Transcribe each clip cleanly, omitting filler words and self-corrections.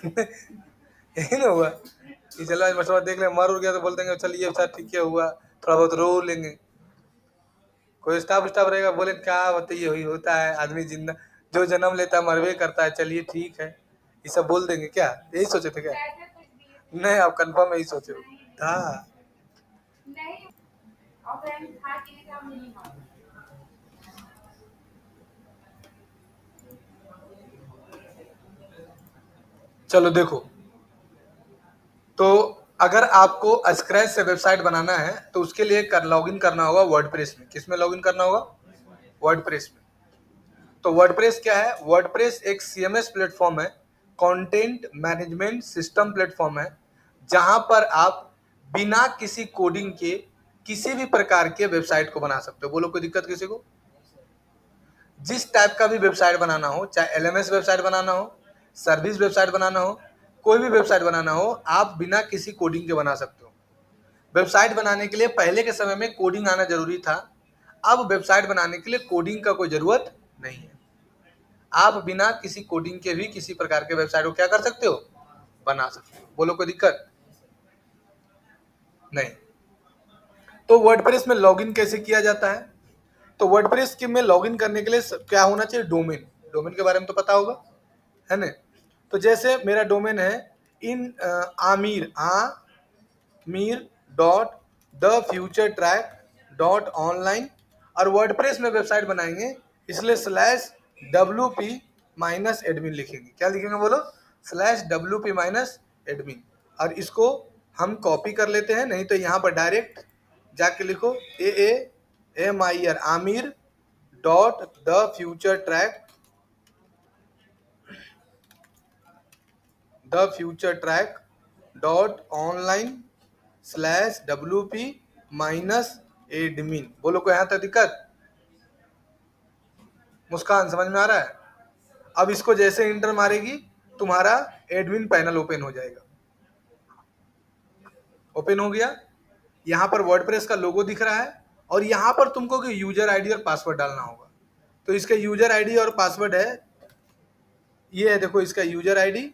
यही ना हुआ कि चलो आज मशवरा देख ले, मर उड़ गया तो बोल देंगे चलिए अच्छा ठीक है हुआ, थोड़ा बहुत रो लेंगे। कोई स्टाफ रहेगा बोले क्या बताइए हुई होता है, आदमी जिंदा जो जन्म लेता है मरवे करता है, चलिए ठीक है, ये सब बोल देंगे क्या? यही सोचे थे क्या? नहीं, आप कंफर्म यही सोचे हो? हाँ। चलो देखो, तो अगर आपको स्क्रैच से वेबसाइट बनाना है तो उसके लिए लॉगिन करना होगा वर्डप्रेस में। किस में लॉगिन करना होगा? वर्डप्रेस में। तो वर्डप्रेस क्या है? वर्डप्रेस एक सीएमएस प्लेटफॉर्म है, कंटेंट मैनेजमेंट सिस्टम प्लेटफॉर्म है, जहां पर आप बिना किसी कोडिंग के किसी भी प्रकार के वेबसाइट को बना सकते हो। बोलो कोई दिक्कत किसी को? जिस टाइप का भी वेबसाइट बनाना हो, चाहे एलएमएस वेबसाइट बनाना हो, सर्विस वेबसाइट बनाना हो, कोई भी वेबसाइट बनाना हो, आप बिना किसी कोडिंग के बना सकते हो। वेबसाइट बनाने के लिए पहले के समय में कोडिंग आना जरूरी था, अब वेबसाइट बनाने के लिए कोडिंग का कोई जरूरत नहीं है। आप बिना किसी कोडिंग के भी किसी प्रकार के वेबसाइट को क्या कर सकते हो? बना सकते हो। बोलो कोई दिक्कत नहीं। तो वर्डप्रेस में लॉगिन कैसे किया जाता है? तो वर्डप्रेस के में लॉगिन करने के लिए क्या होना चाहिए? डोमेन। डोमेन के बारे में तो पता होगा, है ना? तो जैसे मेरा डोमेन है इन Aamir dot the future track dot online, और वर्डप्रेस में वेबसाइट बनाएंगे इसलिए /WP-admin लिखेंगे। क्या लिखेंगे बोलो? /WP-admin। और इसको हम कॉपी कर लेते हैं, नहीं तो यहाँ पर डायरेक्ट जाके लिखो AAMIR Aamir dot the future track dot online /WP-admin। बोलो कोई यहाँ तक दिक्कत? मुस्कान समझ में आ रहा है? अब इसको जैसे इंटर मारेगी तुम्हारा एडमिन पैनल ओपन हो जाएगा। ओपन हो गया, यहाँ पर वर्डप्रेस का लोगो दिख रहा है, और यहाँ पर तुमको यूजर आईडी और पासवर्ड डालना होगा। तो इसका यूजर आईडी और पासवर्ड है, ये है देखो इसका यूजर आईडी,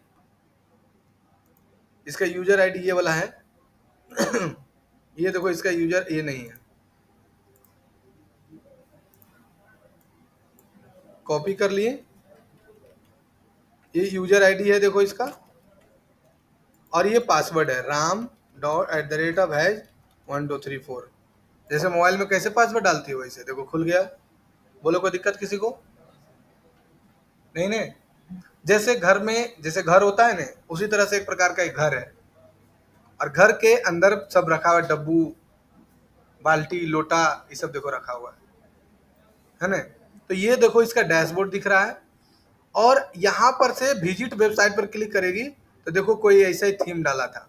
इसका यूजर आईडी ये वाला है ये देखो इसका यूजर ये नहीं है, कॉपी कर लिए, ये यूजर आईडी है देखो इसका, और ये पासवर्ड है ram.@हैज1234। जैसे मोबाइल में कैसे पासवर्ड डालती हो वैसे देखो खुल गया। बोलो कोई दिक्कत किसी को? नहीं नहीं। जैसे घर में जैसे घर होता है ना, उसी तरह से एक प्रकार का एक घर है, और घर के अंदर सब रखा हुआ है, डब्बू बाल्टी लोटा ये सब देखो रखा हुआ है ना? तो ये देखो इसका डैशबोर्ड दिख रहा है, और यहाँ पर से विजिट वेबसाइट पर क्लिक करेगी तो देखो कोई ऐसा ही थीम डाला था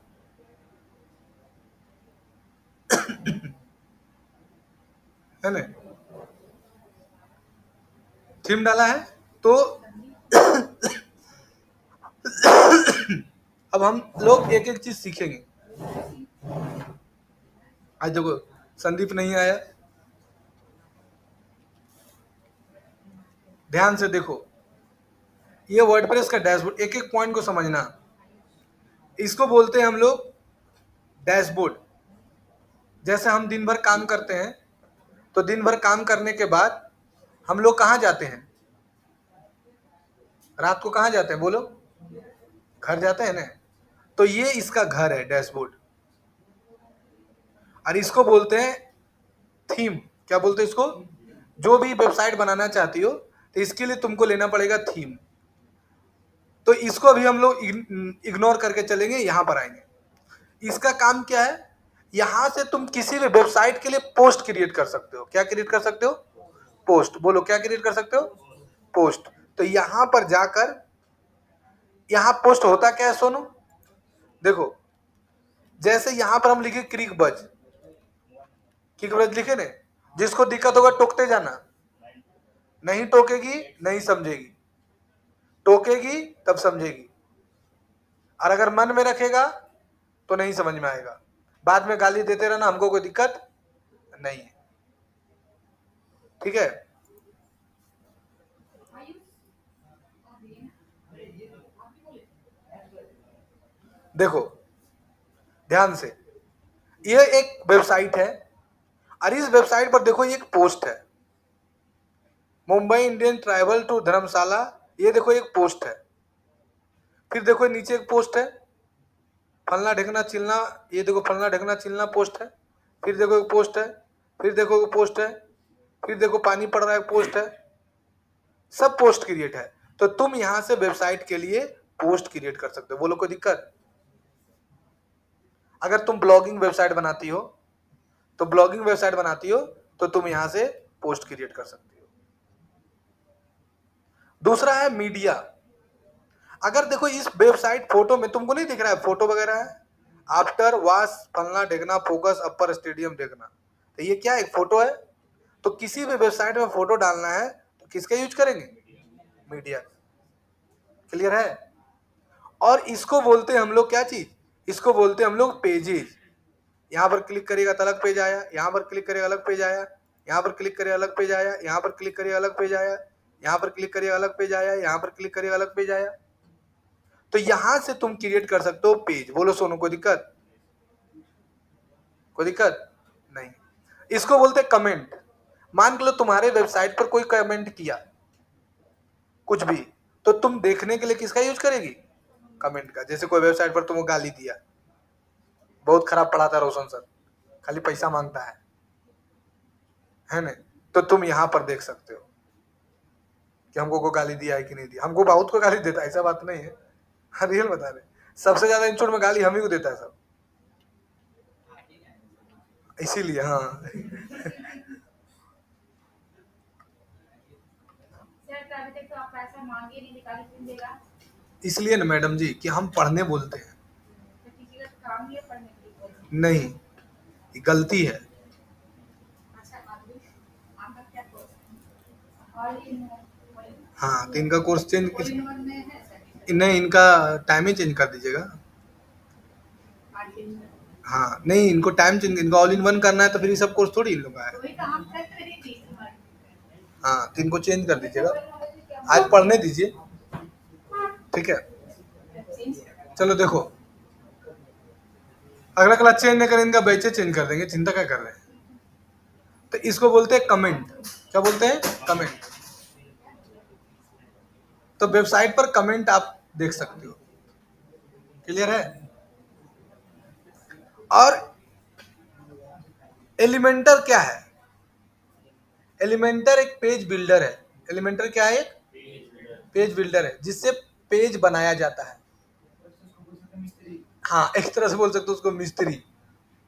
है ना? थीम डाला है। तो अब हम लोग एक एक चीज सीखेंगे। आज देखो संदीप नहीं आया, ध्यान से देखो, ये वर्डप्रेस का डैशबोर्ड, एक एक पॉइंट को समझना। इसको बोलते हैं हम लोग डैशबोर्ड। जैसे हम दिन भर काम करते हैं, तो दिन भर काम करने के बाद हम लोग कहाँ जाते हैं? रात को कहाँ जाते हैं बोलो? घर जाते हैं ना? तो ये इसका घर है डैशबोर्ड, और इसको बोलते हैं थीम। क्या बोलते हैं इसको? जो भी वेबसाइट बनाना चाहती हो तो इसके लिए तुमको लेना पड़ेगा थीम। तो इसको अभी हम लोग इग्नोर करके चलेंगे, यहां पर आएंगे। इसका काम क्या है? यहां से तुम किसी भी वेबसाइट के लिए पोस्ट क्रिएट कर सकते हो। क्या क्रिएट कर सकते हो? पोस्ट। बोलो क्या क्रिएट कर सकते हो? पोस्ट। तो यहां पर जाकर, यहां पोस्ट होता क्या है सोनू? देखो, जैसे यहां पर हम लिखे क्रिकबज, क्रिकबज लिखे ने, जिसको दिक्कत होगा टोकते जाना, नहीं टोकेगी नहीं समझेगी, टोकेगी तब समझेगी, और अगर मन में रखेगा तो नहीं समझ में आएगा। बाद में गाली देते रहना, हमको कोई दिक्कत नहीं है, ठीक है? देखो ध्यान से, ये एक वेबसाइट है और इस वेबसाइट पर देखो ये एक पोस्ट है, मुंबई इंडियन ट्रैवल टू धर्मशाला, ये देखो एक पोस्ट है। फिर देखो नीचे एक पोस्ट है, फलना ढेकना चिलना, ये देखो फलना ढेकना चिलना पोस्ट है। फिर देखो एक पोस्ट है, फिर देखो एक पोस्ट है, फिर देखो पानी पड़ रहा है पोस्ट है। सब पोस्ट क्रिएट है। तो तुम यहां से वेबसाइट के लिए पोस्ट क्रिएट कर सकते हो, बोलो कोई दिक्कत? अगर तुम ब्लॉगिंग वेबसाइट बनाती हो तो तुम यहां से पोस्ट क्रिएट कर सकती हो। दूसरा है मीडिया। अगर देखो इस वेबसाइट फोटो में तुमको नहीं दिख रहा है, फोटो वगैरह है, आफ्टर वाश फलना ढेकना फोकस अपर स्टेडियम ढेकना, तो ये क्या एक फोटो है। तो किसी भी वेबसाइट में फोटो डालना है तो किसका यूज करेंगे? मीडिया। क्लियर है? और इसको बोलते हैं हम लोग क्या चीज, इसको बोलते हैं हम लोग पेजेज। यहाँ पर क्लिक करिएगा तो अलग पेज आया, यहाँ पर क्लिक करिएगा अलग पेज आया, यहाँ पर क्लिक करिएगा अलग पेज आया, यहाँ पर क्लिक करिएगा अलग पेज आया, यहाँ पर क्लिक करिएगा अलग पेज आया, यहाँ पर क्लिक करिएगा अलग पेज आया। तो यहां से तुम क्रिएट कर सकते हो पेज। बोलो सोनू कोई दिक्कत? कोई दिक्कत नहीं। इसको बोलते हैं कमेंट। मान लो तुम्हारे वेबसाइट पर कोई कमेंट किया कुछ भी, तो तुम देखने के लिए किसका यूज करेगी? कमेंट का। जैसे कोई वेबसाइट पर तुमको गाली दिया, बहुत खराब पढ़ाता रोशन सर, खाली पैसा मांगता है ना, तो तुम यहां पर देख सकते हो कि हमको को गाली दिया है कि नहीं दिया। हमको बहुत को गाली देता है, ऐसा बात नहीं है, रियल बता रहे। सबसे ज्यादा इंस्टीट्यूट में गाली हम ही को देता है सब, इसीलिए। हाँ इसलिए ना मैडम जी कि हम पढ़ने बोलते हैं, नहीं ये गलती है। हाँ तो इनका कोर्स चेंज, नहीं इनका टाइम ही चेंज कर दीजिएगा। हाँ नहीं इनको टाइम चेंज, इनको ऑल इन वन करना है तो फिर ये सब कोर्स थोड़ी इन लोग का है। हाँ तो इनको चेंज कर दीजिएगा, आज पढ़ने दीजिए, ठीक है। चलो देखो, अगला क्लास चेंज नहीं करें, इनका बैचे चेंज कर देंगे, चिंता क्या कर रहे हैं। तो इसको बोलते हैं कमेंट। क्या बोलते हैं? कमेंट। तो वेबसाइट पर कमेंट आप देख सकते हो। क्लियर है? और एलिमेंटर क्या है? एलिमेंटर एक पेज बिल्डर है। एलिमेंटर क्या है? एक पेज बिल्डर है जिससे पेज बनाया जाता है। हाँ एक तरह से बोल सकते हो उसको मिस्त्री।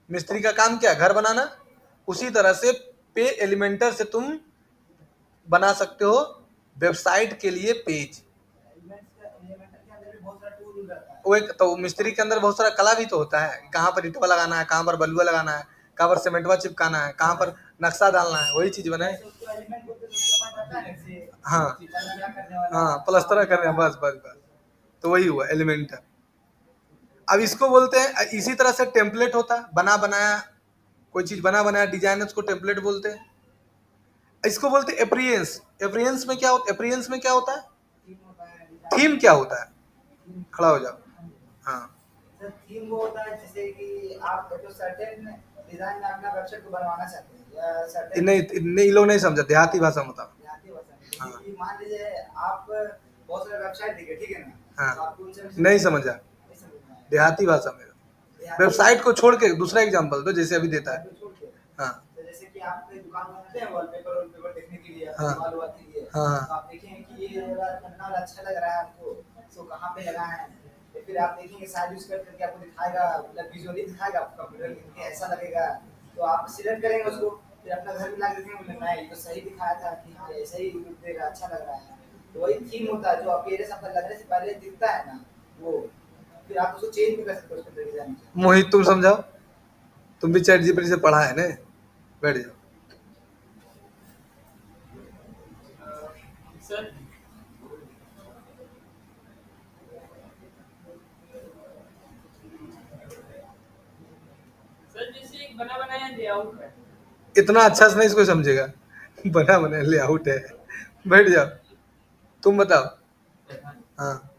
मिस्त्री का काम क्या है? घर बनाना। उसी तरह से पे एलिमेंटर से तुम बना सकते हो वेबसाइट के लिए पेज। वो एक तो मिस्त्री के अंदर बहुत सारा कला भी तो होता है, कहाँ पर ईंटवा लगाना है, कहाँ पर बलुआ लगाना है, कहाँ पर सीमेंटवा चिपकाना है, कहाँ पर नक्शा डालना है, वही चीज बनाए। हाँ हाँ प्लस्तर कर रहे हैं, बस बस बस, तो वही हुआ एलिमेंटर। अब इसको बोलते हैं, इसी तरह से टेम्पलेट होता है, बना बनाया कोई चीज बना बनाया डिजाइन, उसको टेम्पलेट बोलते हैं। इसको बोलते हैं एप्रियंस। एप्रियंस में क्या होता है? एप्रियंस में क्या होता है? थीम क्या होता है? खड़ा हो जाओ। हाँ थीम वो होता है जैसे कि आप जो सर्टेन डिजाइन में अपना वेबसाइट को बनवाना चाहते हैं या सर्टेन नहीं लोग नहीं समझा, देहाती भाषा में बताओ। देहाती भाषा में कि मान लीजिए आप बहुत सारे वेबसाइट देखे, ठीक है ना, हाँ तो आपको उनसे नहीं समझा, देहाती भाषा में। वेबसाइट को छोड़ के दूसरा एग्जांपल दो, जैसे अभी देता है। हाँ तो जैसे कि आप कोई दुकान बनाते हैं वॉलपेपर देखने के लिए, हाँ दीवार के लिए, हाँ तो आप देखेंगे कि ये पंडाल अच्छा लग रहा है आपको, तो कहाँ पे लगा है, तो फिर आप देखेंगे साइड यूज करके आपको दिखाएगा, मतलब विजुअली दिखाएगा आपको कंप्यूटर में ऐसा लगेगा, तो आप सिलेक्ट करेंगे उसको, फिर अपना घर में ला के देखेंगे नहीं ये तो सही दिखाया था कि हाँ ऐसा ही लुक देगा, अच्छा लग रहा है। तो वही थीम होता है जो आपके एरिया से लगने से पहले दिखता है ना, वो फिर आप उसको चेंज भी कर सकते हो उसके डिजाइन। मोहित तुम समझाओ, तुम भी चैट जीपीटी से पढ़ा है ना, बैठ जाओ। सर जैसे एक बना बनाया लेआउट है, इतना अच्छा से नहीं इसको समझेगा, बना बना लेआउट है, बैठ जाओ तुम बताओ। हाँ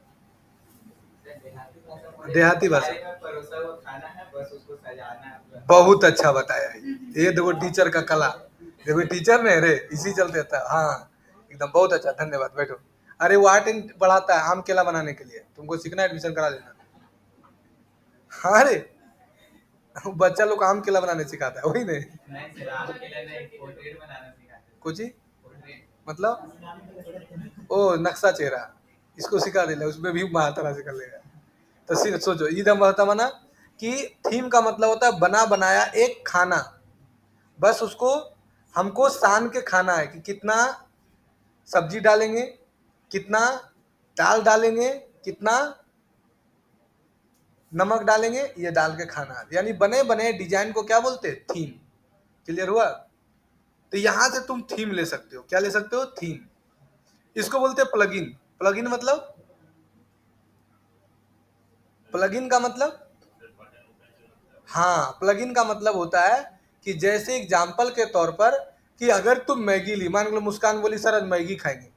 देहाती भाषा। थाली में परोसा हुआ खाना है, बस उसको सजाना है पूरा। बहुत अच्छा बताया ये देखो टीचर का कला, देखो टीचर ने रे इसी चलते था। हाँ एकदम बहुत अच्छा, धन्यवाद, बैठो। अरे वो आर्ट एंड पढ़ाता है आम केला बनाने के लिए, तुमको सीखना एडमिशन करा लेना। हाँ रे बच्चा लोग आम केला बनाने सिखाता है, वही नहीं नहीं सर, आम के लिए नहीं, पोर्ट्रेट बनाना सिखाते हैं। कुछ ही पोर्ट्रेट। मतलब ओ नक्शा चेहरा इसको सिखा देना, उसमें भी महातारा से कर लेगा। तो सोचो ईद मना कि थीम का मतलब होता है बना बनाया एक खाना, बस उसको हमको सान के खाना है कि कितना सब्जी डालेंगे, कितना दाल डालेंगे, कितना नमक डालेंगे, ये डाल के खाना, यानी बने बने डिजाइन को क्या बोलते हैं, थीम। क्लियर हुआ? तो यहां से तुम थीम ले सकते हो, क्या ले सकते हो, थीम। इसको बोलते हैं प्लगइन। प्लगइन मतलब, प्लगइन का मतलब, हाँ प्लगइन का मतलब होता है कि जैसे एग्जाम्पल के तौर पर कि अगर तुम मैगी ली, मान लो मुस्कान बोली सर आज मैगी खाएंगे,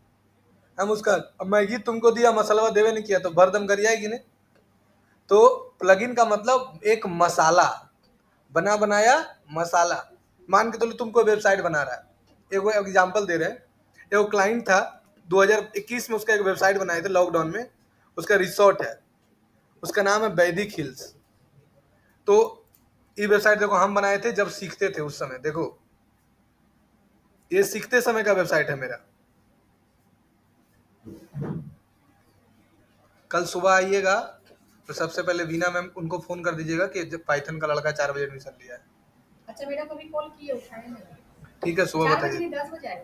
हम मुस्कान अब मैगी तुमको दिया मसलवा देवे नहीं किया तो भरदम कर आएगी नहीं। तो प्लगइन का मतलब एक मसाला, बना बनाया मसाला। मान के तो तुमको वेबसाइट बना रहा है, एगो एग्जांपल दे रहे हैं, एगो क्लाइंट था 2021 में, उसका एक वेबसाइट बनाए थे लॉकडाउन में, उसका रिसोर्ट है, उसका नाम है वैदिक हिल्स। तो ये वेबसाइट देखो हम बनाए थे जब सीखते थे उस समय, देखो ये सीखते समय का वेबसाइट है मेरा। कल सुबह आइएगा तो सबसे पहले वीना मैम उनको फोन कर दीजिएगा कि जब पाइथन का लड़का 4 बजे एडमिशन लिया है। अच्छा बेटा कभी कॉल किए उठाए नहीं। ठीक है सुबह 4 बजे बताइए, नहीं 10 बजे आएगा।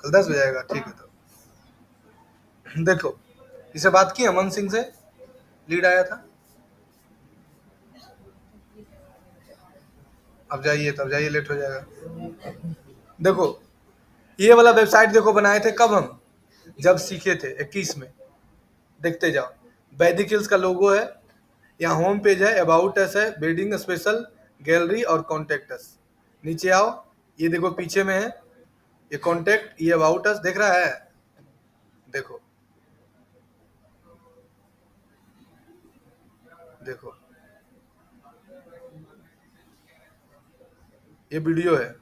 कल 10 बजे आएगा, ठीक है। तो देखो इसे बात की अमन सिंह से, लीड आया था, अब जाइए तब जाइए, लेट हो जाएगा। देखो ये वाला वेबसाइट देखो बनाए थे कब हम, जब सीखे थे 21 में। देखते जाओ, वैदिक हिल्स का लोगो है, यहाँ होम पेज है, अबाउट अस है, वेडिंग स्पेशल, गैलरी और कॉन्टेक्ट अस। नीचे आओ, ये देखो पीछे में है ये कॉन्टेक्ट, ये अबाउट अस देख रहा है, देखो देखो ये वीडियो है,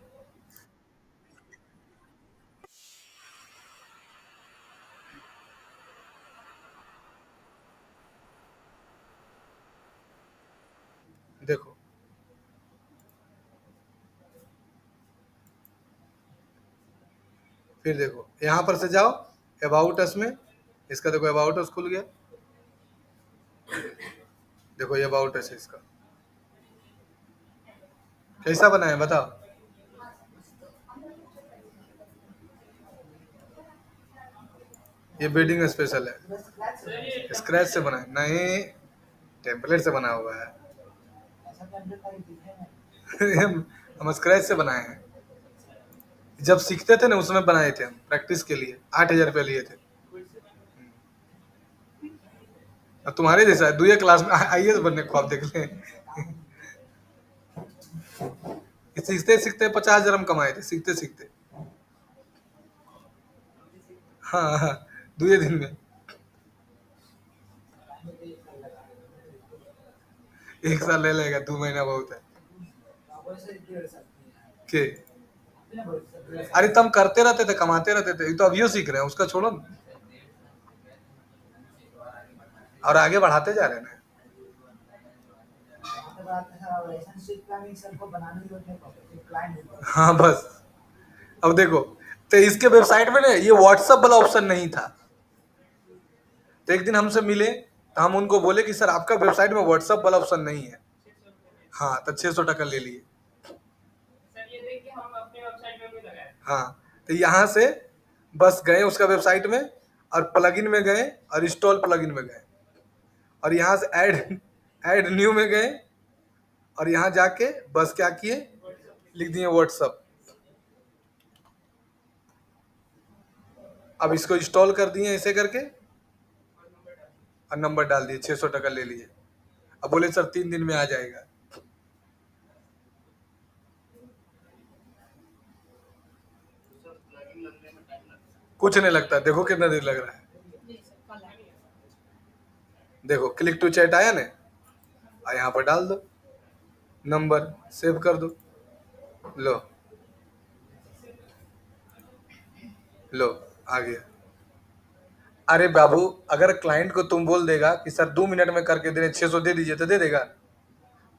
देखो फिर देखो यहाँ पर से जाओ अबाउट अस में, इसका देखो अबाउट अस खुल गया, देखो ये अबाउट अस है इसका, कैसा बना है बताओ। ये वेडिंग स्पेशल है, सर ये स्क्रैच से बना है नहीं, टेम्पलेट से बना हुआ है। ऐसा टेम्पलेट कहीं दिखे नहीं। हम स्क्रैच से बनाए हैं, जब सीखते थे ना उसमें बनाए थे हम प्रैक्टिस के लिए, 8,000 रुपये लिए थे। अब तुम्हारे जैसा है, दुए क्लास में आईएएस बनने को आप देख लें। सीखते सीखते 50,000 हम कमाए थे, सीखते सीखते। हाँ हाँ, दुए दिन में। एक साल ले लेगा, 2 महीना बहुत है के। अरे तुम करते रहते थे, कमाते रहते थे, ये तो अभियो सीख रहे हैं, उसका छोड़ो ना, और आगे बढ़ाते जा रहे हैं ना। रिलेशनशिप प्लानिंग सबको बनाने की जरूरत नहीं पड़ती, क्लाइंट। हाँ बस, अब देखो तो इसके वेबसाइट में ना ये व्हाट्सएप वाला ऑप्शन नहीं था, तो एक दिन हमसे मिले तो हम उनको बोले कि सर आपका वेबसाइट में व्हाट्सएप वाला ऑप्शन नहीं है। हाँ तो 600 टका ले लिए। सर ये देखिए हम अपने वेबसाइट में भी लगाए। हाँ तो यहाँ से बस गए उसका वेबसाइट में, और प्लगइन में गए, और इंस्टॉल प्लगइन में गए, और यहाँ से ऐड न्यू में गए, और यहाँ जाके बस क्या किए, लिख दिए व्हाट्सएप। अब इसको इंस्टॉल कर दिए ऐसे करके, और नंबर डाल दिए, 600 टका ले लिए। अब बोले सर 3 दिन में आ जाएगा। कुछ नहीं लगता, देखो कितना देर लग रहा है, नहीं सर कल आएगा। देखो क्लिक टू चैट आया ना, और यहाँ पर डाल दो नंबर, सेव कर दो, लो लो आ गया। अरे बाबू, अगर क्लाइंट को तुम बोल देगा कि सर 2 मिनट में करके दे 600 दे दीजिए, तो दे देगा?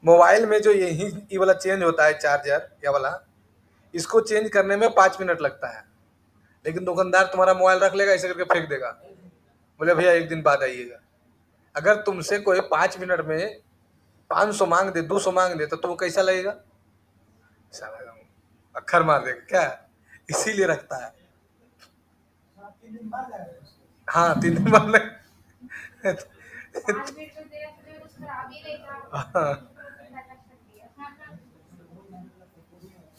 मोबाइल में जो ये वाला चेंज होता है चार्जर, या वाला, इसको चेंज करने में 5 मिनट लगता है, लेकिन दुकानदार तुम्हारा मोबाइल रख लेगा, ऐसे करके फेंक देगा, बोले भैया 1 दिन बाद आइएगा। अगर तुमसे कोई 5 मिनट में 500 मांग दे, 200 मांग दे, तो तुमको कैसा लगेगा? साला अक्खर मार देगा क्या? इसीलिए रखता है। हाँ, 3 दिन बाद जाएगा उसको। हाँ 3 दिन बाद लग 5 मिनट में दिया तो कुछ खराब ही नहीं था। हाँ बोलना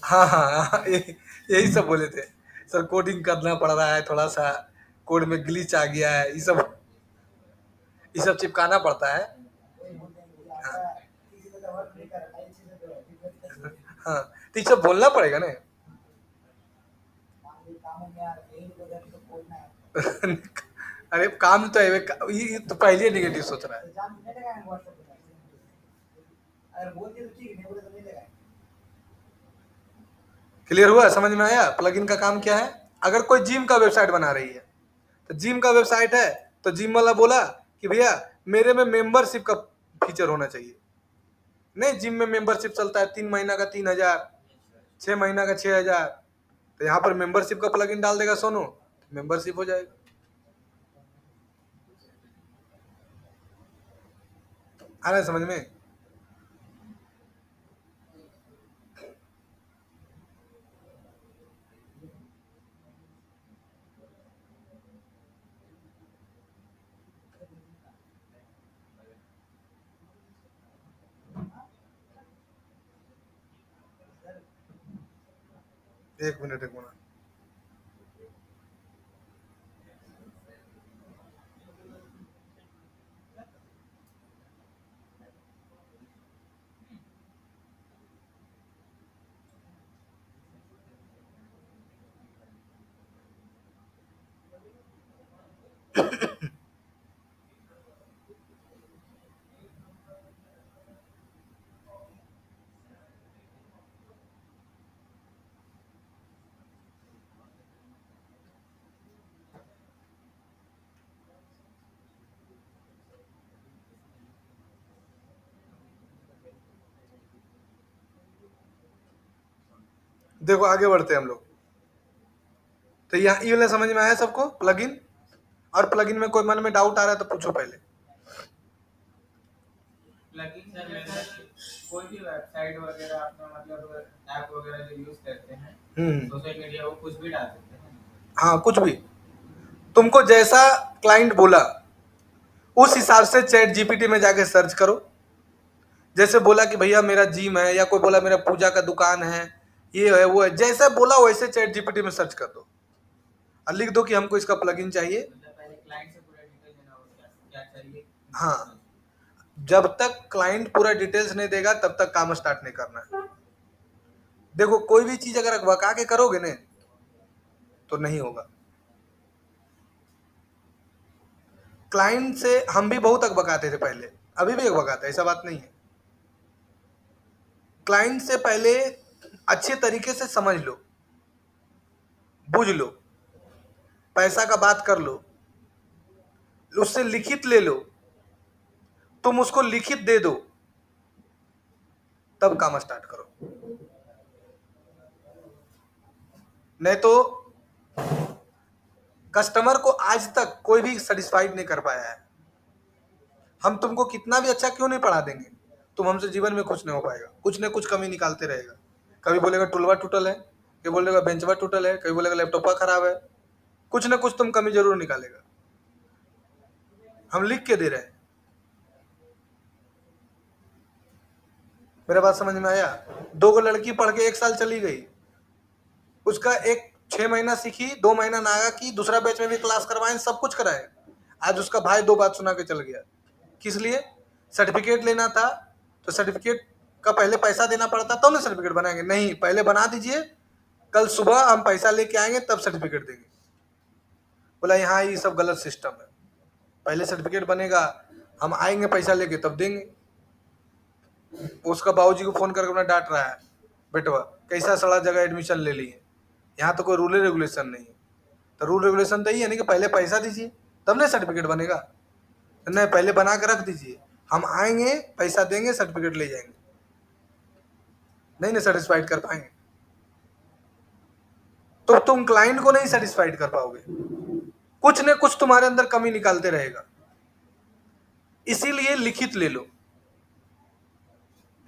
हाँ, यही सब बोले थे सर, कोडिंग करना पड़ रहा है, थोड़ा सा कोड में ग्लिच आ गया है, ये सब चिपकाना पड़ता है। वही बोल देंगे आपका किसी को तो वर्क नहीं कर रहा है, इसी से तो दिक्कत है। हाँ, तो ये सब बोलना पड़ेगा ना। कामों में यार यही तो तो बोलना है। अरे काम तो है, ये तो पहले नेगेटिव सोच रहा है। तो जान नहीं लगाएंगे व्हाट्सएप पे, अगर बोल दिए तो ठीक है, नहीं बोले तो नहीं लगाएंगे। क्लियर हुआ? समझ में आया प्लगइन का काम क्या है? अगर कोई जिम का वेबसाइट बना रही है, तो जिम का वेबसाइट है, तो जिम वाला बोला कि भैया मेरे में मेंबरशिप का फीचर होना चाहिए। नहीं, जिम में मेंबरशिप चलता है 3 महीना का 3000, 6 महीना का 6000, तो यहाँ पर मेंबरशिप का प्लगइन डाल देगा सोनू, मेंबरशिप हो जाएगा। आ रहा है समझ में? एक मिनट। देखो आगे बढ़ते हैं हम लोग। तो यहाँ ये वाला समझ में आया सबको प्लगइन? और प्लगइन में कोई मन में डाउट आ रहा है तो पूछो पहले। प्लगइन सर मेरा कोई भी वेबसाइट वगैरह अपना मतलब ऐप वगैरह जो यूज करते हैं सोशल मीडिया, वो कुछ भी डाल सकते हैं। हाँ कुछ भी, तुमको जैसा क्लाइंट बोला उस हिसाब से चैट जीपीटी में जाके सर्च करो। जैसे बोला कि भैया मेरा जिम है, या कोई बोला मेरा पूजा का दुकान है, ये है वो है, जैसे बोला वैसे चैट जीपीटी में सर्च कर दो और लिख दो कि हमको इसका प्लगइन चाहिए। मतलब पहले क्लाइंट से पूरा डिटेल देना होगा क्या चाहिए। हाँ, जब तक क्लाइंट पूरा डिटेल्स नहीं देगा तब तक काम स्टार्ट नहीं करना है। देखो कोई भी चीज अगर बका के करोगे ना तो नहीं होगा। क्लाइंट से हम भी बहुत बकाते थे पहले, अभी भी बकाते, ऐसा बात नहीं है। क्लाइंट से पहले अच्छे तरीके से समझ लो, बुझ लो, पैसा का बात कर लो, उससे लिखित ले लो, तुम उसको लिखित दे दो, तब काम स्टार्ट करो। नहीं तो कस्टमर को आज तक कोई भी सेटिस्फाइड नहीं कर पाया है। हम तुमको कितना भी अच्छा क्यों नहीं पढ़ा देंगे, तुम हमसे जीवन में खुश नहीं हो पाएगा। कुछ न कुछ कमी निकालते रहेगा। कभी बोलेगा टूलवा टूटल है, कभी बोलेगा बेंचवा टूटल है, कभी बोलेगा लैपटॉप खराब है, कुछ न कुछ तुम कमी जरूर निकालेगा। हम लिख के दे रहे हैं। मेरा बात समझ में आया? 2 लड़की पढ़ के 1 साल चली गई, उसका 6 महीना सीखी, 2 महीना नागा की, दूसरा बैच में भी क्लास करवाएं, सब कुछ कराए। आज उसका भाई 2 बात सुना के चल गया। किस लिए? सर्टिफिकेट लेना था, तो सर्टिफिकेट का पहले पैसा देना पड़ता तब ना सर्टिफिकेट बनाएंगे। नहीं, पहले बना दीजिए, कल सुबह हम पैसा लेके आएंगे तब सर्टिफिकेट देंगे। बोला यहाँ ये सब गलत सिस्टम है, पहले सर्टिफिकेट बनेगा, हम आएंगे पैसा लेके तब देंगे। उसका बाबूजी को फोन करके अपना डांट रहा है, बेटवा कैसा सड़ा जगह एडमिशन ले लिए, यहाँ तो कोई रूल रेगुलेशन नहीं है। तो रूल रेगुलेशन तो ये नहीं कि पहले पैसा दीजिए तब ना सर्टिफिकेट बनेगा, नहीं पहले बना के रख दीजिए, हम आएंगे पैसा देंगे सर्टिफिकेट ले जाएंगे, नहीं ना सेटिस्फाइड कर पाएंगे तो तुम क्लाइंट को नहीं सेटिस्फाइड कर पाओगे, कुछ न कुछ तुम्हारे अंदर कमी निकालते रहेगा। इसीलिए लिखित ले लो,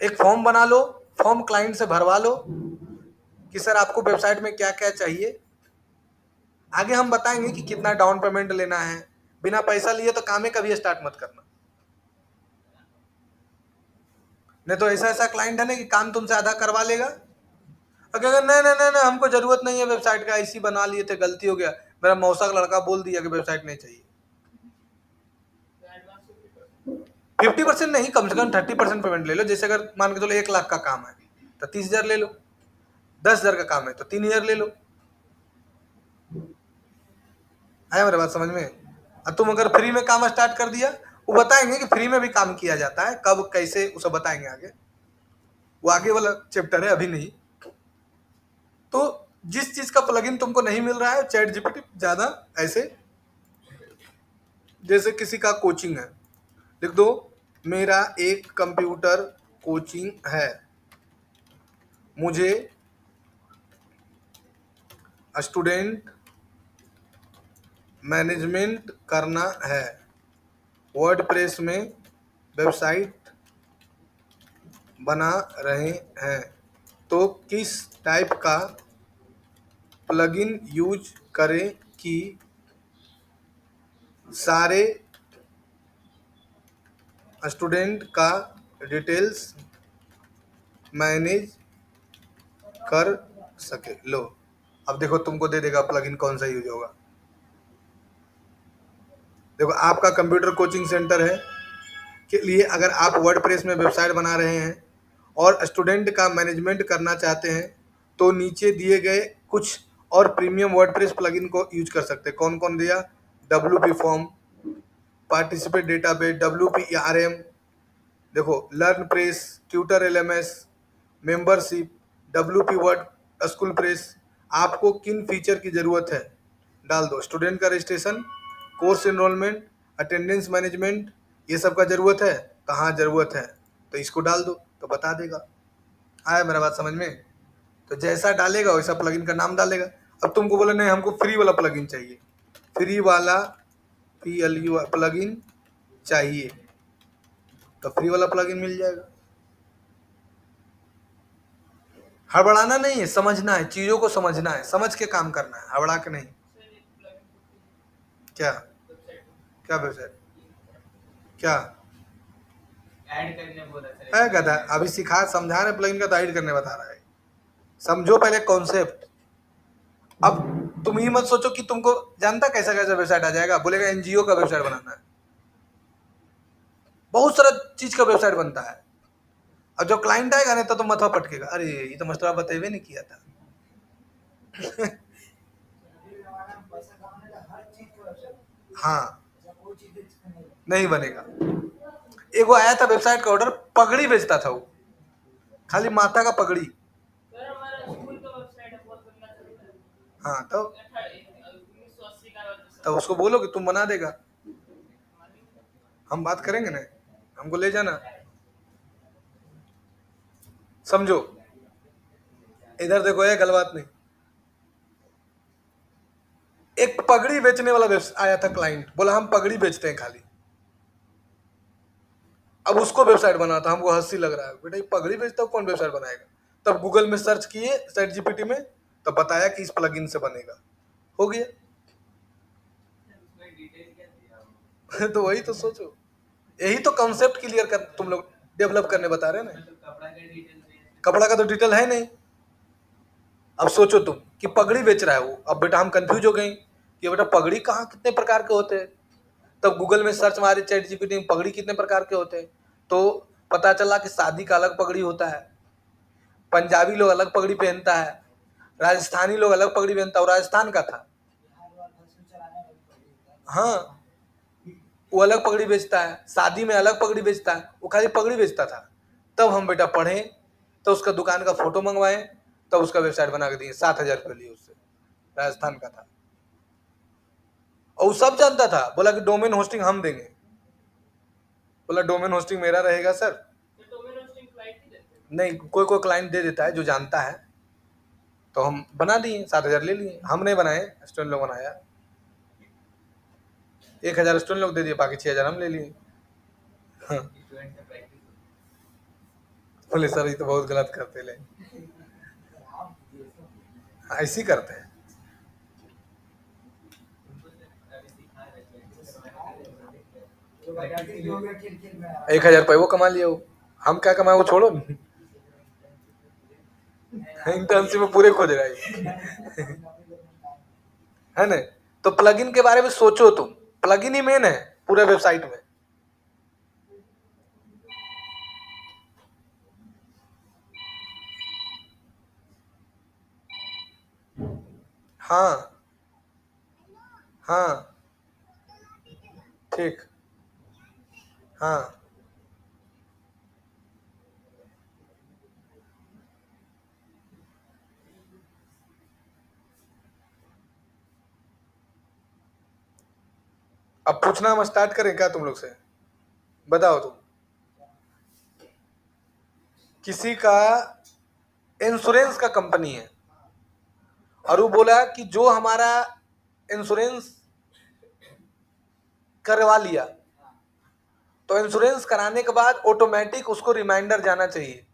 एक फॉर्म बना लो, फॉर्म क्लाइंट से भरवा लो कि सर आपको वेबसाइट में क्या क्या चाहिए, आगे हम बताएंगे कि कितना डाउन पेमेंट लेना है, बिना पैसा लिए तो काम ही कभी स्टार्ट मत करना, नहीं तो ऐसा ऐसा क्लाइंट है ना कि काम तुमसे आधा करवा लेगा, अगर नहीं नहीं नहीं नहीं हमको जरूरत नहीं है वेबसाइट का, ऐसी बना लिए थे गलती हो गया, मेरा मौसा का लड़का बोल दिया कि वेबसाइट नहीं चाहिए। 50% नहीं, कम से कम 30% पेमेंट ले लो। जैसे अगर मान के चलो 1 लाख का काम है तो 30,000 ले लो, 10,000 का काम है तो 3,000 ले लो। आया मेरे बात समझ में? अब तुम अगर फ्री में काम स्टार्ट कर दिया, वो बताएंगे कि फ्री में भी काम किया जाता है, कब कैसे उसे बताएंगे आगे, वो आगे वाला चैप्टर है अभी नहीं। तो जिस चीज का प्लगइन तुमको नहीं मिल रहा है, चैट जीपीटी ज्यादा ऐसे, जैसे किसी का कोचिंग है, लिख दो मेरा एक कंप्यूटर कोचिंग है, मुझे स्टूडेंट मैनेजमेंट करना है, वर्डप्रेस में वेबसाइट बना रहे हैं, तो किस टाइप का प्लगइन यूज करें कि सारे स्टूडेंट का डिटेल्स मैनेज कर सके। लो अब देखो तुमको दे देगा प्लगइन कौन सा यूज होगा। देखो आपका कंप्यूटर कोचिंग सेंटर है के लिए अगर आप वर्डप्रेस में वेबसाइट बना रहे हैं और स्टूडेंट का मैनेजमेंट करना चाहते हैं तो नीचे दिए गए कुछ और प्रीमियम वर्डप्रेस प्लगइन को यूज कर सकते हैं। कौन कौन दिया? WP form, participate database, WP-ERM, देखो learn press, tutor LMS, membership, WP word school press. आपको किन फीचर की ज़रूरत है डाल दो। स्टूडेंट का registration, course enrolment, attendance management, ये सब का ज़रूरत है? कहाँ ज़रूरत है तो इसको डाल दो तो बता देगा। आया मेरा बात समझ में? तो जैसा डालेगा वैसा प्लगइन का नाम डालेगा। अब तुमको बोले नहीं हमको फ्री वाला प्लगइन चाहिए, फ्री वाला PLU प्लगइन चाहिए तो फ्री वाला प्लगइन मिल जाएगा। हड़बड़ाना नहीं है, समझना है, चीज़ों को समझना है, समझ के काम करना है, हड़बड़ा के नहीं। क्या क्या वेबसाइट क्या ऐड करने बोला सर। है गधा, अभी सिखा समझा रहे प्लगइन का तो ऐड करने बता रहा है। समझो पहले कॉन्सेप्ट। अब तुम ही मत सोचो कि तुमको जानता कैसा कैसा वेबसाइट आ जाएगा, बोलेगा NGO का वेबसाइट बनाना है, बहुत सारा चीज का वेबसाइट बनता है। अब जब क्लाइंट आएगा ना तो माथा पटकेगा, अरे ये तो मास्टर बतेबे नहीं किया था। पैसा कमाने का हर चीज को वेबसाइट, हाँ कोई चीज नहीं बनेगा। एगो आया था वेबसाइट का ऑर्डर, पगड़ी बेचता था वो, खाली माथा का पगड़ी। सर हमारा स्कूल का वेबसाइट है, बहुत गंदा चलता है। हाँ तो 1980 का वेबसाइट। तब उसको बोलो कि तुम बना देगा, हम बात करेंगे ना, हमको ले जाना। समझो इधर देखो, ये गलत बात नहीं। एक पगड़ी बेचने वाला आया था क्लाइंट, बोला हम पगड़ी बेचते हैं खाली। अब उसको वेबसाइट बना था, हमको हंसी लग रहा है, बेटा ये पगड़ी बेचता है कौन वेबसाइट बनाएगा। तब गूगल में सर्च किए, चैट जीपीटी में, तब बताया कि इस प्लगइन से बनेगा, हो गया। उसमें डिटेल क्या दिया? तो वही तो सोचो, यही तो कॉन्सेप्ट क्लियर कर तुम लोग डेवलप करने बता रहे हैं ना। तो कपड़ा का डिटेल नहीं है। कपड़ा का तो डिटेल है नहीं। अब सोचो तुम कि पगड़ी बेच रहा है वो, अब बेटा हम कंफ्यूज हो गए कि बेटा पगड़ी कहाँ कितने प्रकार के होते हैं। तब गूगल में सर्च मारे चैट जीपीटी में पगड़ी कितने प्रकार के होते हैं, तो पता चला कि शादी का अलग पगड़ी होता है, पंजाबी लोग अलग पगड़ी पहनता है, राजस्थानी लोग अलग पगड़ी पहनता है। और राजस्थान का था, हाँ वो अलग पगड़ी बेचता है, शादी में अलग पगड़ी बेचता है, वो खाली पगड़ी बेचता था। तब हम बेटा पढ़े, तो उसका दुकान का फोटो मंगवाए, तब उसका वेबसाइट बना के दिए। 7,000 रुपये लिए उससे, राजस्थान का था। और वो सब जानता था, बोला कि डोमेन होस्टिंग हम देंगे। बोला डोमेन होस्टिंग मेरा रहेगा सर। नहीं, कोई कोई क्लाइंट दे देता है जो जानता है। तो हम बना दिए, 7,000 ले लिए। हम नहीं बनाए, स्टूडेंट लोग बनाया। 1,000 स्टूडेंट लोग दे दिए, बाकी 6,000 हम ले लिए। हाँ। बोले सर ये तो बहुत गलत करते ले। ऐसे ही करते हैं। तो वैकेंसी जो हो गया खेल में 1,000 रुपये वो कमा लिया। वो हम क्या कमाए वो छोड़ो। इंटर्नशिप में पूरे खोज रहा है ना। तो प्लगइन के बारे में सोचो तुम, प्लगइन ही मेन है पूरे वेबसाइट में। हाँ हाँ ठीक। हाँ अब पूछना हम स्टार्ट करें क्या तुम लोग से? बताओ तुम। किसी का इंश्योरेंस का कंपनी है और वो बोला कि जो हमारा इंश्योरेंस करवा लिया, तो इंश्योरेंस कराने के बाद ऑटोमेटिक उसको रिमाइंडर जाना चाहिए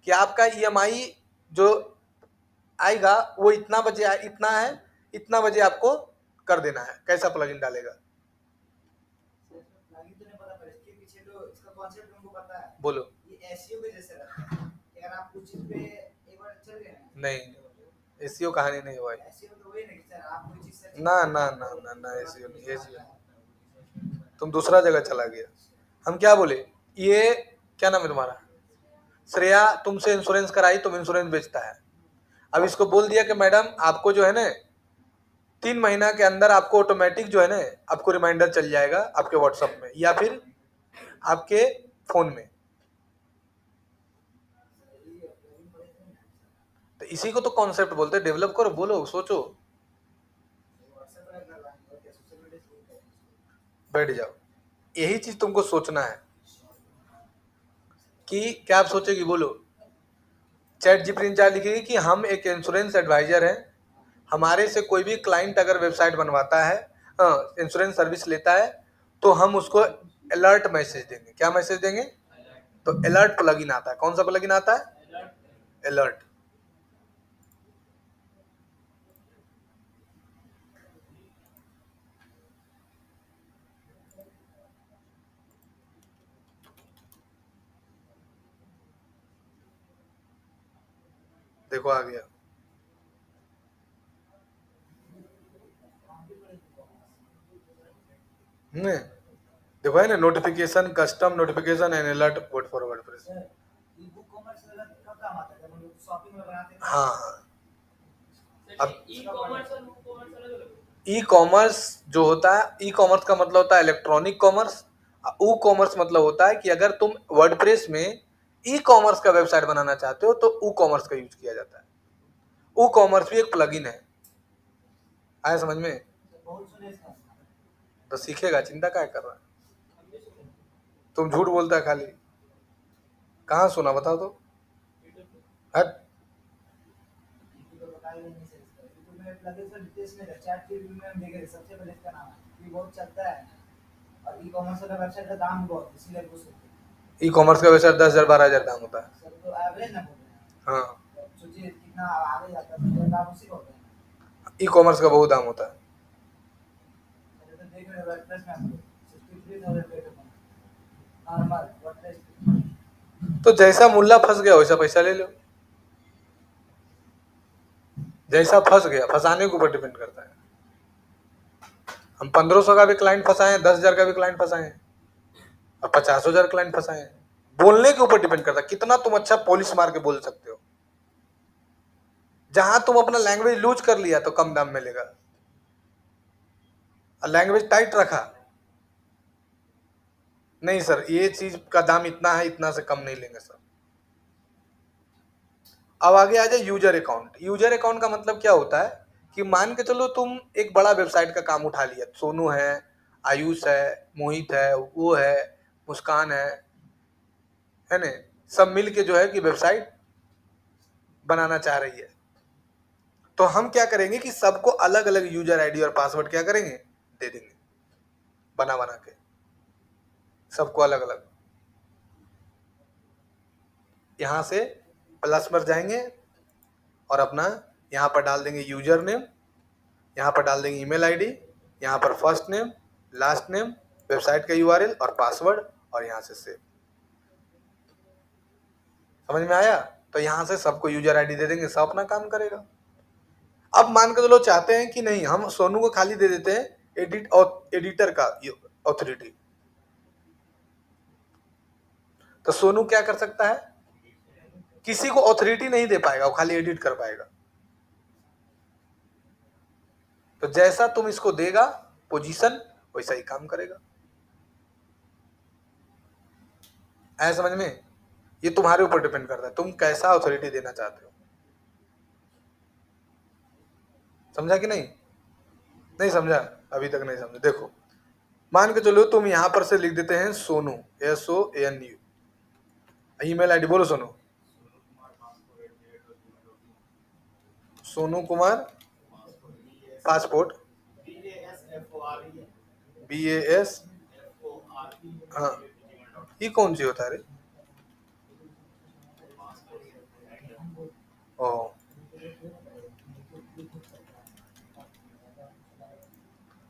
कि आपका ईएमआई जो आएगा वो इतना बजे इतना है, इतना बजे आपको कर देना है। कैसा प्लगइन डालेगा? प्लगइन तो नहीं पता, पर इसके पीछे तो इसका कॉन्सेप्ट हमको पता है। बोलो। ये एसईओ के जैसे रहता है कि अगर आप कुछ चीज पे एक बार चल गए ना। नहीं, एसईओ कहानी नहीं हुआ है। एसईओ तो वही नहीं सर, आप कोई चीज सर्च ना ना ना ना ना, एसईओ नहीं, एसईओ तुम दूसरा जगह चला गया। हम क्या बोले, ये क्या नाम है तुम्हारा? श्रेया तुमसे इंश्योरेंस कराई, तुम इंश्योरेंस बेचता है। अब इसको बोल दिया कि मैडम आपको जो है ना 3 महीना के अंदर आपको ऑटोमेटिक जो है ना आपको रिमाइंडर चल जाएगा आपके व्हाट्सएप में या फिर आपके फोन में। तो इसी को तो कॉन्सेप्ट बोलते हैं। डेवलप करो, बोलो, सोचो, बैठ जाओ। यही चीज तुमको सोचना है कि क्या आप सोचेगी। बोलो। चैट जीपीटी क्या लिखेगी कि हम एक इंश्योरेंस एडवाइजर हैं, हमारे से कोई भी क्लाइंट अगर वेबसाइट बनवाता है, इंश्योरेंस सर्विस लेता है, तो हम उसको अलर्ट मैसेज देंगे। क्या मैसेज देंगे? तो अलर्ट प्लगइन आता है। कौन सा प्लगइन आता है? अलर्ट। देखो आ गया। देखो है ना, notification, custom notification and alert boat for WordPress. E book commerce वाला कब काम आता है जब हम लोग शॉपिंग में बनाते हैं। हाँ हाँ। अब ई कॉमर्स और बुक कॉमर्स अलग अलग। ई कॉमर्स जो होता है, ई कॉमर्स का मतलब होता है इलेक्ट्रॉनिक कॉमर्स। ऊ कॉमर्स मतलब होता है कि अगर तुम वर्डप्रेस में ई कॉमर्स का वेबसाइट बनाना चाहते हो तो ऊ कॉमर्स का यूज किया जाता है। ऊ कॉमर्स भी एक प्लगइन है। आया समझ में? बहुत सुने इसका। तो सीखेगा, चिंता क्या कर रहा है? तुम झूठ बोलता है खाली। कहाँ सुना बताओ तो। हट। तो बताइए नहीं सर इसका। यूट्यूब में प्लगइन से डिटेल्स में चैट के व्यू में हम देखे थे, सबसे पहले इसका नाम है। ये बहुत चलता है और ई कॉमर्स वाला वेबसाइट का दाम बहुत, इसीलिए पूछ रहे थे। ई कॉमर्स का वेबसाइट 10,000 12,000 दाम होता है। सर तो एवरेज ना बोल रहे हैं। हाँ, सोचिए कितना आगे जाता है, तो दाम उसी का होता है। ई कॉमर्स का बहुत दाम होता है। तो देख रहे हो वर्डप्रेस में हम 63,000 पे नॉर्मल वर्डप्रेस। तो जैसा मुल्ला फंस गया वैसा पैसा ले लो। जैसा फंस गया, फंसाने के ऊपर डिपेंड करता है। हम 1500 का भी क्लाइंट फंसाए हैं, 10,000 का भी क्लाइंट फंसाए हैं और 50,000 क्लाइंट फंसाए हैं। बोलने के ऊपर डिपेंड करता है कितना तुम अच्छा पॉलिश मार के बोल सकते हो। जहां तुम अपना लैंग्वेज लूज कर लिया तो कम दाम मिलेगा, और लैंग्वेज टाइट रखा नहीं सर, ये चीज का दाम इतना है, इतना से कम नहीं लेंगे सर। अब आगे आ जाए यूजर अकाउंट। यूजर अकाउंट का मतलब क्या होता है कि मान के चलो तुम एक बड़ा वेबसाइट का काम उठा लिया, सोनू है, आयुष है, मोहित है, वो है, मुस्कान है ना, सब मिल के जो है कि वेबसाइट बनाना चाह रही है। तो हम क्या करेंगे कि सबको अलग अलग यूजर आईडी और पासवर्ड क्या करेंगे, दे देंगे, बना बना के सबको अलग अलग। यहां से प्लस पर जाएंगे और अपना यहाँ पर डाल देंगे यूजर नेम, यहाँ पर डाल देंगे ईमेल आईडी, यहाँ पर first name, last name, website का यूआरएल और पासवर्ड, और यहाँ से सेव। समझ में आया? तो यहाँ से सबको यूजर आईडी दे देंगे, सब अपना काम करेगा। अब मान के चलो चाहते हैं कि नहीं, हम सोनू को खाली दे देते हैं एडिटर का ऑथोरिटी, तो सोनू क्या कर सकता है, किसी को ऑथोरिटी नहीं दे पाएगा, वो खाली एडिट कर पाएगा। तो जैसा तुम इसको देगा पोजीशन, वैसा ही काम करेगा। ऐसा समझ में? ये तुम्हारे ऊपर डिपेंड करता है, तुम कैसा ऑथोरिटी देना चाहते हो। समझा कि नहीं? नहीं समझा? अभी तक नहीं समझा। देखो, मान के चलो तुम यहां पर से लिख देते हैं सोनू, SONU, ईमेल आईडी बोलो सोनू, सोनू कुमार पासपोर्ट, BAS, हाँ, ये कौन सी होता है रे? ओ,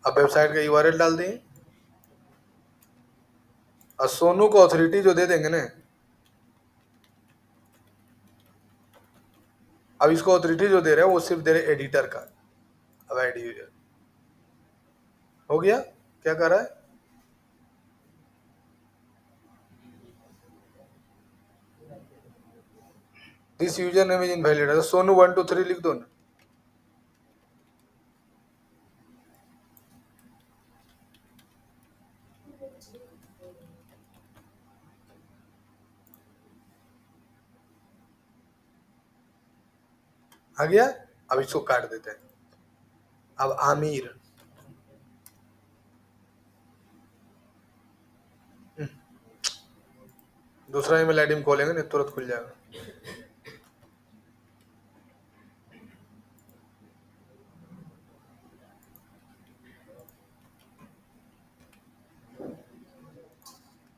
अब वेबसाइट का यूआरएल डाल दें और सोनू को ऑथोरिटी जो दे देंगे ना, अब इसको ऑथोरिटी जो दे रहे हैं वो सिर्फ दे रहे एडिटर का। अब आईडी यूजर हो गया। क्या कर रहा है? This user name is invalid, तो सोनू 1 2 3 लिख दो ना। आ गया? अब इसको काट देते हैं। अब आमिर, दूसरा ईमेल आईडी में खोलेंगे नहीं तुरंत खुल जाएगा।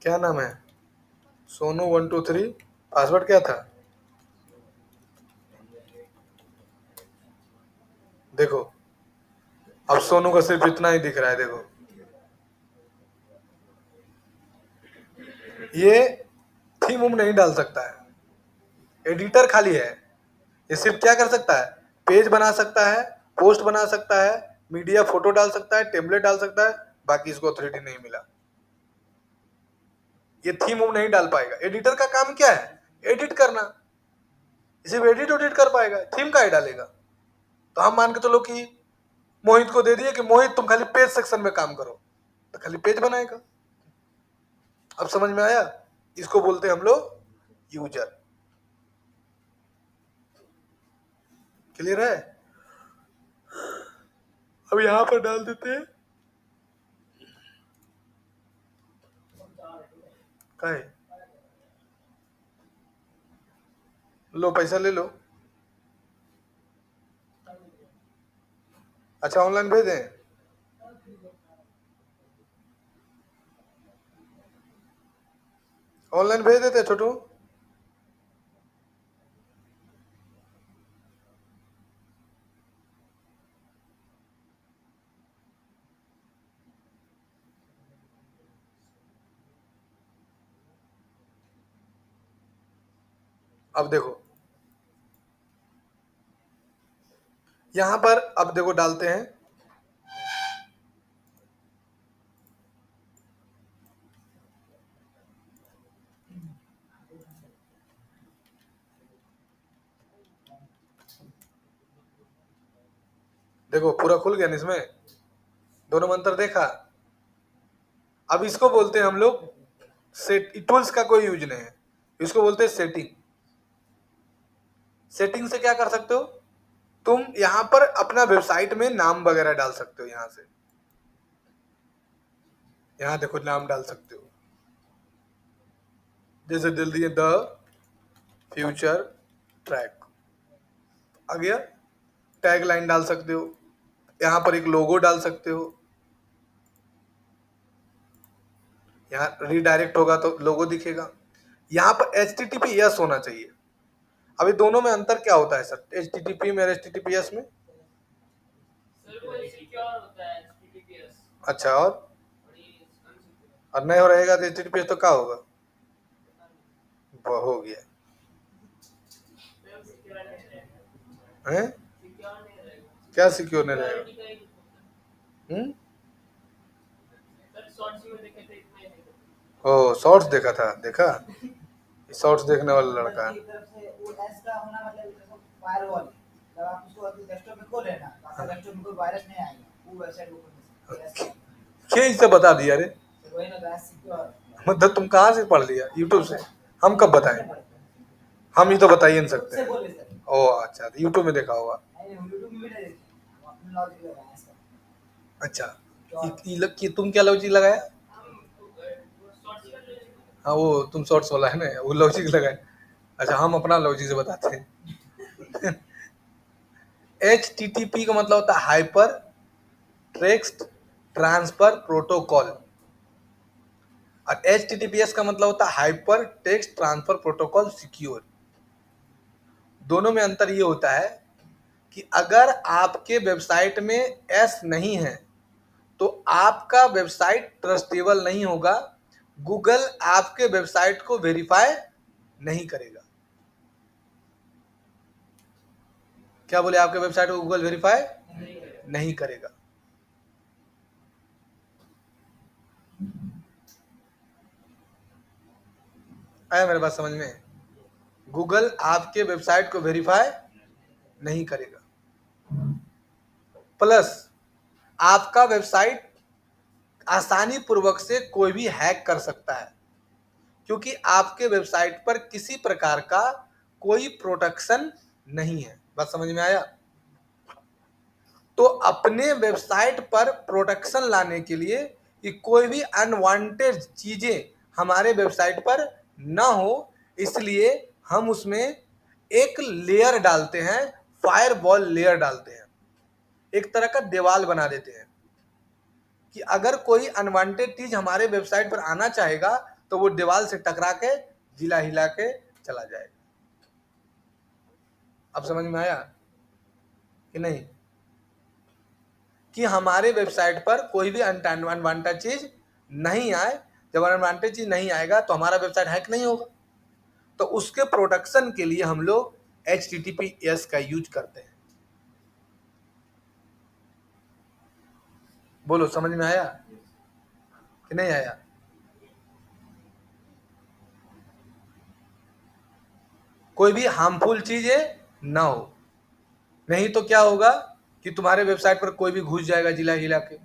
क्या नाम है? सोनू 1 2 3, पासवर्ड क्या था? देखो, अब सोनू का सिर्फ इतना ही दिख रहा है। देखो, ये थीम उम नहीं डाल सकता है, एडिटर खाली है। ये सिर्फ क्या कर सकता है, पेज बना सकता है, पोस्ट बना सकता है, मीडिया फोटो डाल सकता है, टेम्पलेट डाल सकता है, बाकी इसको ऑथोरिटी नहीं मिला। ये थीम उम नहीं डाल पाएगा। एडिटर का काम क्या है, एडिट करना, सिर्फ एडिट कर पाएगा, थीम का ही डालेगा। तो हम मान के चलो कि मोहित को दे दिए कि मोहित तुम खाली पेज सेक्शन में काम करो, तो खाली पेज बनाएगा। अब समझ में आया? इसको बोलते हैं हम लोग यूजर। क्लियर है? अब यहां पर डाल देते हैं का है, लो पैसा ले लो। अच्छा, ऑनलाइन भेज दें? ऑनलाइन भेज देते छोटू। अब देखो यहां पर, अब देखो डालते हैं देखो पूरा खुल गया ना इसमें, दोनों मंत्र देखा। अब इसको बोलते हैं हम लोग टूल्स का कोई यूज नहीं है, इसको बोलते हैं सेटिंग। सेटिंग से क्या कर सकते हो, तुम यहां पर अपना वेबसाइट में नाम वगैरह डाल सकते हो। यहां से, यहां देखो नाम डाल सकते हो, जैसे डाल दिए द फ्यूचर ट्रैक, आ गया। टैग लाइन डाल सकते हो, यहां पर एक लोगो डाल सकते हो, यहाँ रीडायरेक्ट होगा तो लोगो दिखेगा। यहाँ पर HTTPS होना चाहिए। अभी दोनों में अंतर क्या होता है सर, HTTP में और HTTPS में? सर वो सिक्योर होता है HTTPS। अच्छा, और नहीं हो रहेगा तो HTTPS तो क्या होगा? वो हो गया हैं? क्या सिक्योर नहीं रहेगा? ओ, शॉर्ट्स देखा था, देखा शॉर्ट्स देखने वाला लड़का है। की तरफ से वो एस का होना मतलब फायरवॉल, जब आप उसको डेस्कटॉप में खोल लेना तो आपका डेस्कटॉप में कोई वायरस नहीं आएगा, वो वेबसाइट ओपन कर सकते क्या इसे बता दिया रे? हैं। वही ना एस सिक्योर। मतलब तुम कहाँ से पढ़ लिया? यूट्यूब से? हम कब बताएं? हम ही तो बता ही नहीं सकते। से बोले सर, ओ अच्छा, तो यूट्यूब में देखा होगा। नहीं यूट्यूब में भी नहीं देखते, हम अपने लॉजिक लगाए इसका। अच्छा, कि तुम क्या लॉजिक लगाया? हाँ, वो तुम शॉर्ट्स वाला है ना, वो लॉजिक लगाए। अच्छा, हम अपना लॉजिक से बताते हैं। HTTP का मतलब होता है हाइपर टेक्स्ट ट्रांसफर प्रोटोकॉल, और HTTPS का मतलब होता है hyper text transfer protocol secure. दोनों में अंतर ये होता है कि अगर आपके वेबसाइट में S नहीं है तो आपका वेबसाइट ट्रस्टेबल नहीं होगा, गूगल आपके वेबसाइट को वेरीफाई नहीं करेगा। क्या बोले? आपके वेबसाइट को गूगल वेरीफाई नहीं करेगा। आया मेरे बात समझ में? गूगल आपके वेबसाइट को वेरीफाई नहीं करेगा, प्लस आपका वेबसाइट आसानी पूर्वक से कोई भी हैक कर सकता है, क्योंकि आपके वेबसाइट पर किसी प्रकार का कोई प्रोटेक्शन नहीं है। बात समझ में आया? तो अपने वेबसाइट पर प्रोटेक्शन लाने के लिए कि कोई भी अनवांटेड चीजें हमारे वेबसाइट पर ना हो, इसलिए हम उसमें एक लेयर डालते हैं, फायरवॉल लेयर डालते हैं, एक तरह का दीवार बना देते हैं कि अगर कोई अनवांटेड चीज हमारे वेबसाइट पर आना चाहेगा तो वो दीवार से टकरा के जिला हिला के चला जाएगा। अब समझ में आया कि नहीं? कि हमारे वेबसाइट पर कोई भी अनवांटेड चीज नहीं आए। जब अनवांटेड चीज नहीं आएगा तो हमारा वेबसाइट हैक नहीं होगा। तो उसके प्रोटेक्शन के लिए हम लोग HTTPS का यूज करते हैं। बोलो, समझ में आया कि नहीं आया? कोई भी हार्मफुल चीजें ना हो, नहीं तो क्या होगा कि तुम्हारे वेबसाइट पर कोई भी घुस जाएगा जिला हिला के,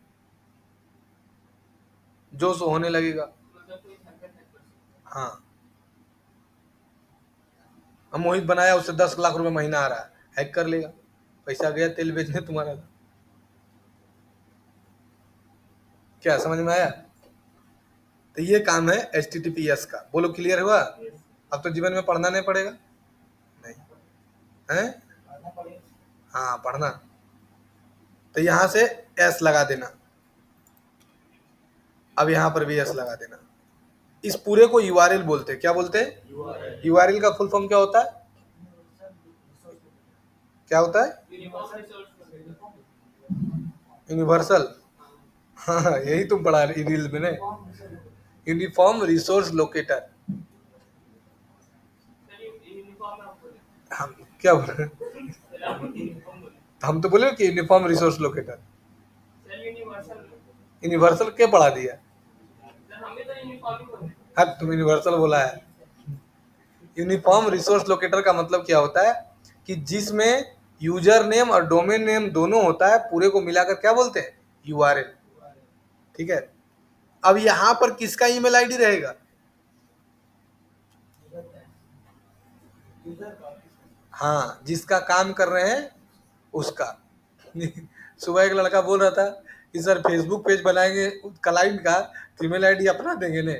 जो सो होने लगेगा। हाँ, हम मोहित बनाया, उससे 10 लाख रुपए महीना आ रहा है, हैक कर लेगा, पैसा गया तेल बेचने तुम्हारा। क्या समझ में आया? तो ये काम है HTTPS का। बोलो, क्लियर हुआ? अब तो जीवन में पढ़ना नहीं पड़ेगा, नहीं है? हाँ, पढ़ना। तो यहां से S लगा देना, अब यहां पर भी S लगा देना। इस पूरे को URL बोलते हैं। क्या बोलते हैं? URL का फुल फॉर्म क्या होता है? क्या होता है? यूनिवर्सल। हाँ, यही तुम पढ़ा रील में ने, यूनिफॉर्म रिसोर्स लोकेटर। हम क्या बोले? हम तो बोले कि यूनिफॉर्म रिसोर्स लोकेटर। यूनिवर्सल क्या पढ़ा दिया? हाँ, तुम यूनिवर्सल बोला है। यूनिफॉर्म रिसोर्स लोकेटर का मतलब क्या होता है कि जिसमें यूजर नेम और डोमेन नेम दोनों होता है, पूरे को मिलाकर क्या बोलते हैं? URL। ठीक है। अब यहां पर किसका ईमेल आईडी रहेगा? हाँ, जिसका काम कर रहे हैं उसका। सुबह एक लड़का बोल रहा था कि सर फेसबुक पेज बनाएंगे क्लाइंट का, ईमेल आईडी अपना देंगे ने।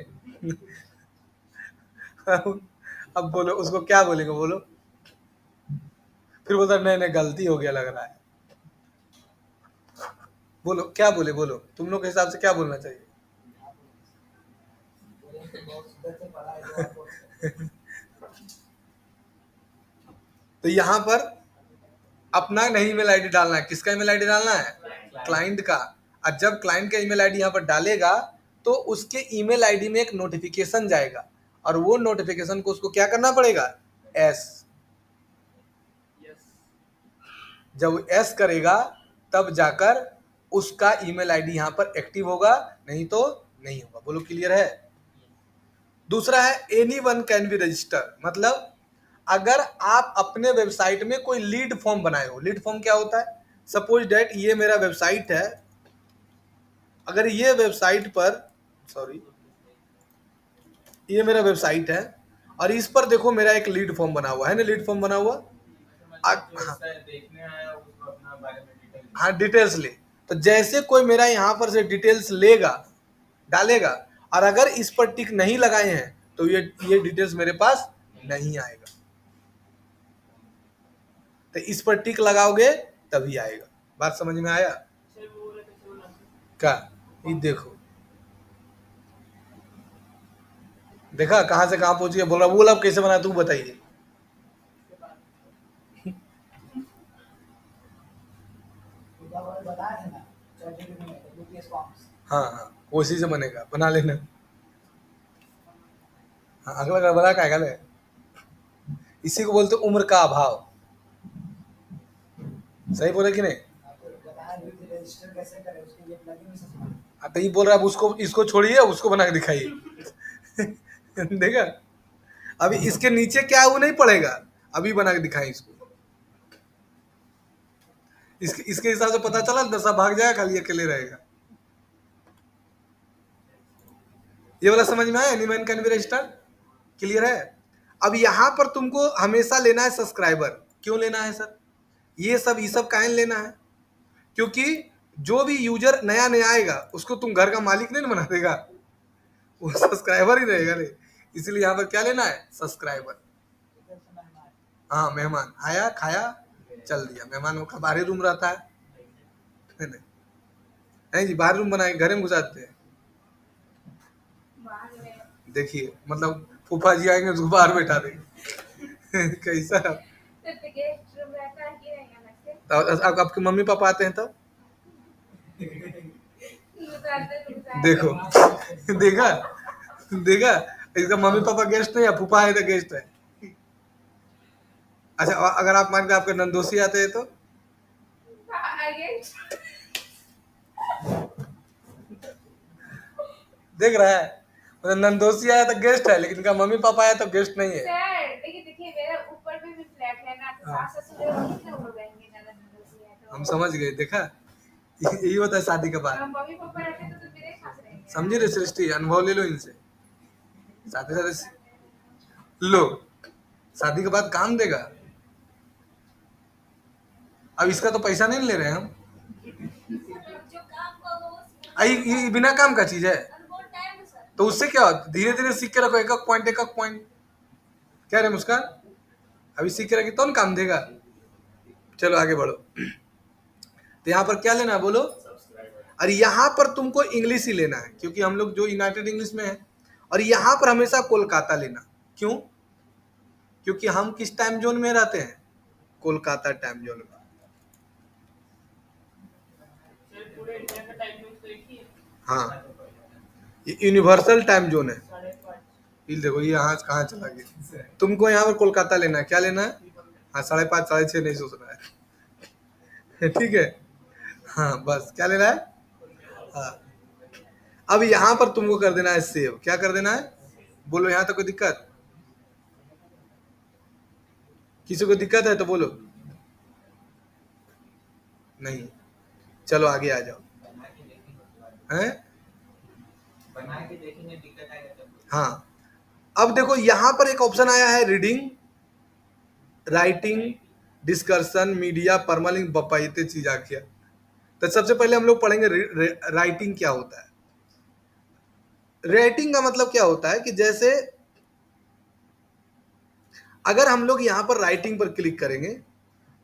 अब बोलो उसको क्या बोलेंगे, बोलो। फिर बोलता नहीं नहीं गलती हो गया लग रहा है। बोलो क्या बोले, बोलो तुम लोग के हिसाब से क्या बोलना चाहिए। तो यहाँ पर अपना नहीं ईमेल आईडी डालना है, किसका ईमेल आईडी डालना है, क्लाइंट का। और जब क्लाइंट का ईमेल आईडी यहाँ पर डालेगा तो उसके ईमेल आईडी में एक नोटिफिकेशन जाएगा, और वो नोटिफिकेशन को उसको क्या करना पड़ेगा, एस। जब एस करेगा तब जाकर उसका ईमेल आईडी यहाँ पर एक्टिव होगा, नहीं तो नहीं होगा। बोलो क्लियर है। दूसरा है एनीवन कैन बी रजिस्टर, मतलब अगर आप अपने वेबसाइट में कोई लीड फॉर्म बनाए हो। लीड फॉर्म क्या होता है, सपोज डेट ये मेरा वेबसाइट है, अगर ये वेबसाइट पर ये मेरा वेबसाइट है और इस पर देखो मेरा एक लीड फॉर्म बना हुआ है ना, लीड फॉर्म बना हुआ। देखने आया उसको अपना बारे में डिटेल, हाँ डिटेल्स ले, तो जैसे कोई मेरा यहाँ पर से डिटेल्स लेगा डालेगा, और अगर इस पर टिक नहीं लगाए हैं तो ये डिटेल्स मेरे पास नहीं आएगा। तो इस पर टिक लगाओगे तभी आएगा। बात समझ में आया क्या, ये देखो देखा कहां से कहां पहुंच गया। बोल रहा वो अब कैसे बना, तू बताइए। बताया था ना ChatGPT में WPS फॉर्म्स। हाँ हाँ उसी से बनेगा, बना लेना। हाँ अगला बना क्या गल है, इसी को बोलते उम्र का अभाव। सही बोले कि नहीं। आपको बताया रजिस्टर कैसे करें, उसके लिए प्लगइन से तो ये बोल रहा है अब उसको, इसको छोड़िए उसको बना के दिखाइए। देखा, अभी इसके नीचे क्या है वो नहीं पड़ेगा, अभी बना के दिखाएं इसको। इसके हिसाब से पता चला दशा भाग जाएगा, खाली अकेले रहेगा। ये वाला समझ में आया, एनीमैन कैन बी रजिस्टर्ड, क्लियर है। अब यहाँ पर तुमको हमेशा लेना है सब्सक्राइबर। क्यों लेना है सर, ये सब काहे लेना है, क्योंकि जो भी यूजर नया नया आएगा उसको तुम घर का मालिक नहीं बना देगा, वो सब्सक्राइबर ही रहेगा रे। इसलिए यहाँ पर क्या लेना है, सब्सक्राइबर। हाँ मेहमान आया खाया चल दिया, मेहमान का बाहरी रूम रहता है नहीं जी, बाहर रूम बनाए घर में घुसाते हैं। देखिए मतलब फूफा जी आएंगे उसको बाहर बैठा देंगे। कैसा तो आपके मम्मी पापा आते हैं तब देखो, देखा देखा, इसका मम्मी पापा गेस्ट नहीं है, फूफा है तो गेस्ट है। अच्छा अगर आप मान के आपके नंदोसी आते हैं तो देख रहा है, मतलब नंदोसी आया तो गेस्ट है, लेकिन इनका मम्मी पापा आया तो गेस्ट नहीं है। देखिए मेरा ऊपर भी फ्लैट है ना, तो सास ससुर कितने हो जाएंगे ज्यादा नंदोसी है तो। हम समझ गए, देखा यही होता है शादी के बाद। मम्मी पापा रहते तो मेरे साथ रहेंगे। समझी रे सृष्टि, अनुभव ले लो इनसे। साथ लो, शादी के बाद काम देगा। अब इसका तो पैसा नहीं ले रहे हम, ये बिना काम का चीज है, तो उससे क्या होता, धीरे धीरे सीख के रखो, एक एक पॉइंट। क्या रे मुस्कान, अभी सीख के रखी तो काम देगा। चलो आगे बढ़ो। तो यहाँ पर क्या लेना है बोलो, और यहाँ पर तुमको इंग्लिश ही लेना है, क्योंकि हम लोग जो यूनाइटेड इंग्लिश में है। और यहाँ पर हमेशा कोलकाता लेना, क्यों, क्योंकि हम किस टाइम जोन में रहते हैं, कोलकाता टाइम जोन में। हाँ ये यूनिवर्सल टाइम जोन है। ये देखो ये यहाँ कहाँ चला गया, तुमको यहाँ पर कोलकाता लेना है। क्या लेना है, हाँ 5:30 6:30 नहीं सोचना है। ठीक है, हाँ बस क्या लेना है। हाँ अब यहाँ पर तुमको कर देना है सेव। क्या कर देना है बोलो, यहाँ तक कोई दिक्कत, किसी को दिक्कत है तो बोलो। नहीं, चलो आगे आ जाओ। हैं बना के देखेंगे, दिक्कत आएगा तब। हाँ अब देखो यहाँ पर एक ऑप्शन आया है reading writing, discussion, media, permalink, Bappa ये चीज आ गया। तो सबसे पहले हम लोग पढ़ेंगे राइटिंग क्या होता है। राइटिंग का मतलब क्या होता है कि जैसे अगर हम लोग यहाँ पर राइटिंग पर क्लिक करेंगे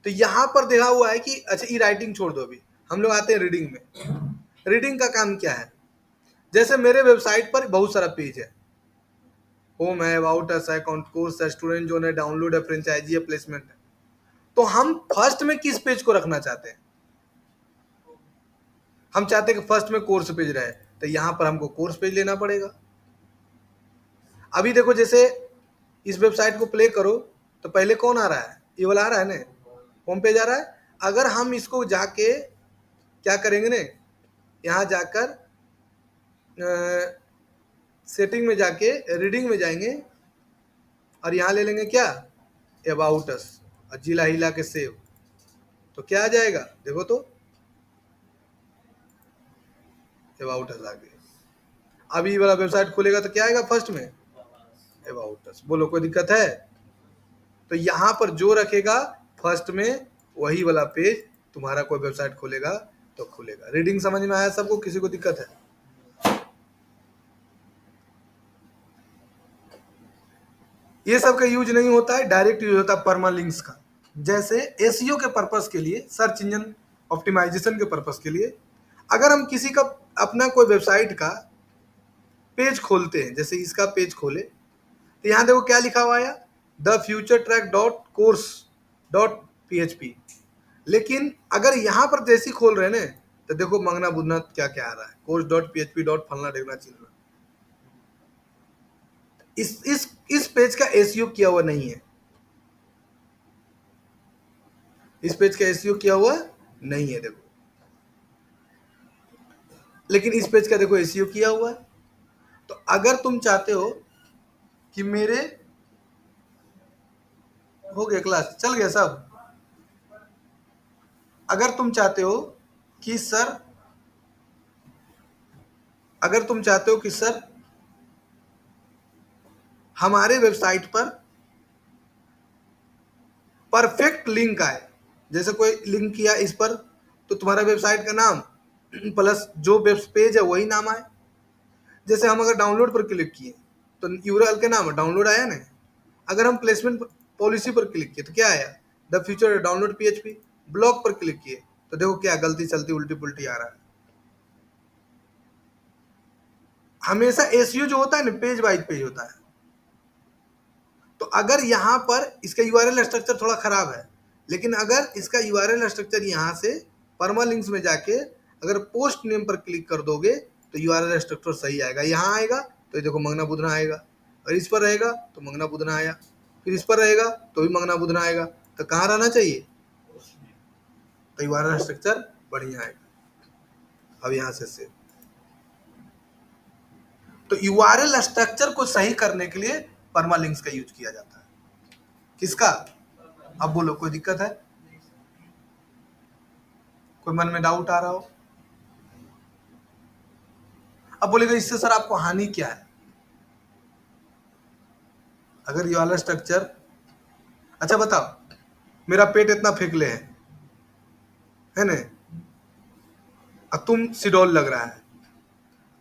तो यहाँ पर देखा हुआ है कि अच्छा ये राइटिंग छोड़ दो, अभी हम लोग आते हैं रीडिंग में। रीडिंग का काम क्या है, जैसे मेरे वेबसाइट पर बहुत सारा पेज है, होम है, अबाउट अस है, कोर्स है, स्टूडेंट जोन है, डाउनलोड है, फ्रेंचाइजी है, प्लेसमेंट है। तो हम फर्स्ट में किस पेज को रखना चाहते हैं? हम चाहते हैं कि फर्स्ट में कोर्स पेज रहे, तो यहाँ पर हमको कोर्स पेज लेना पड़ेगा। अभी देखो जैसे इस वेबसाइट को प्ले करो तो पहले कौन आ रहा है? ये वाला आ रहा है ना, होम पेज आ रहा है। अगर हम इसको जाके क्या करेंगे ना, यहाँ जाकर सेटिंग में जाके रीडिंग में जाएंगे और यहाँ ले लेंगे क्या, अबाउट अस, और जिला हिला के सेव, तो क्या आ जाएगा देखो तो, अबाउट अस आ गया। अभी वाला वेबसाइट खुलेगा तो क्या आएगा फर्स्ट में, अबाउट अस। बोलो कोई दिक्कत है? तो यहाँ पर जो रखेगा फर्स्ट में वही वाला पेज तुम्हारा कोई वेबसाइट खोलेगा तो खुलेगा। रीडिंग समझ में आया सबको? किसी को दिक्कत है? ये सब का यूज नहीं होता है, डायरेक्ट यूज होता है परमालिंक्स का। जैसे एसईओ के पर्पस के लिए, सर्च इंजन ऑप्टिमाइजेशन के पर्पस के लिए, अगर हम किसी का अपना कोई वेबसाइट का पेज खोलते हैं, जैसे इसका पेज खोले तो यहाँ देखो क्या लिखा हुआ है, the future track dot course dot PHP। लेकिन अगर यहाँ पर जैसी खोल रहे हैं ना तो देखो मंगना बुधना क्या क्या आ रहा है, कोर्स डॉट PHP डॉट फलना ढेगना चिलना। इस पेज का एसईओ किया हुआ नहीं है, इस पेज का एसईओ किया हुआ नहीं है देखो। लेकिन इस पेज का देखो एसईओ किया हुआ है। तो अगर तुम चाहते हो कि मेरे हो गया क्लास चल गया सब, अगर तुम चाहते हो कि सर, अगर तुम चाहते हो कि सर हमारे वेबसाइट पर परफेक्ट लिंक आए, जैसे कोई लिंक किया इस पर तो तुम्हारा वेबसाइट का नाम प्लस जो वेब पेज है वही नाम आए। जैसे हम अगर डाउनलोड पर क्लिक किए तो यूआरएल के नाम डाउनलोड आया ना। अगर हम प्लेसमेंट पॉलिसी पर क्लिक किए तो क्या आया, the future download PHP। Blog पर क्लिक किए तो देखो क्या गलती चलती उल्टी पुल्टी आ रहा है। हमेशा एसईओ जो होता है ना पेज वाइज पेज होता है। तो अगर यहाँ पर इसका यूआरएल स्ट्रक्चर थोड़ा खराब है, लेकिन अगर इसका यूआरएल स्ट्रक्चर यहाँ से परमालिंक्स में जाके अगर पोस्ट नेम पर क्लिक कर दोगे तो यूआरएल स्ट्रक्चर सही आएगा। यहाँ आएगा तो ये देखो मंगना बुधना आएगा, और इस पर रहेगा तो मंगना बुधना आया, फिर इस पर रहेगा तो भी मंगना बुधना आएगा। तो कहाँ रहना चाहिए, तो यूआरएल स्ट्रक्चर बढ़िया आएगा। अब यहाँ से तो यूआरएल स्ट्रक्चर को सही करने के लिए परमालिंक्स का यूज किया जाता है। किसका? अब बोलो कोई दिक्कत है? कोई मन में डाउट आ रहा हो? अब बोलेगा इससे सर आपको हानि क्या है? अगर यूआरएल स्ट्रक्चर, अच्छा बताओ, मेरा पेट इतना फेंकले है ना, अब तुम सिडोल लग रहा है,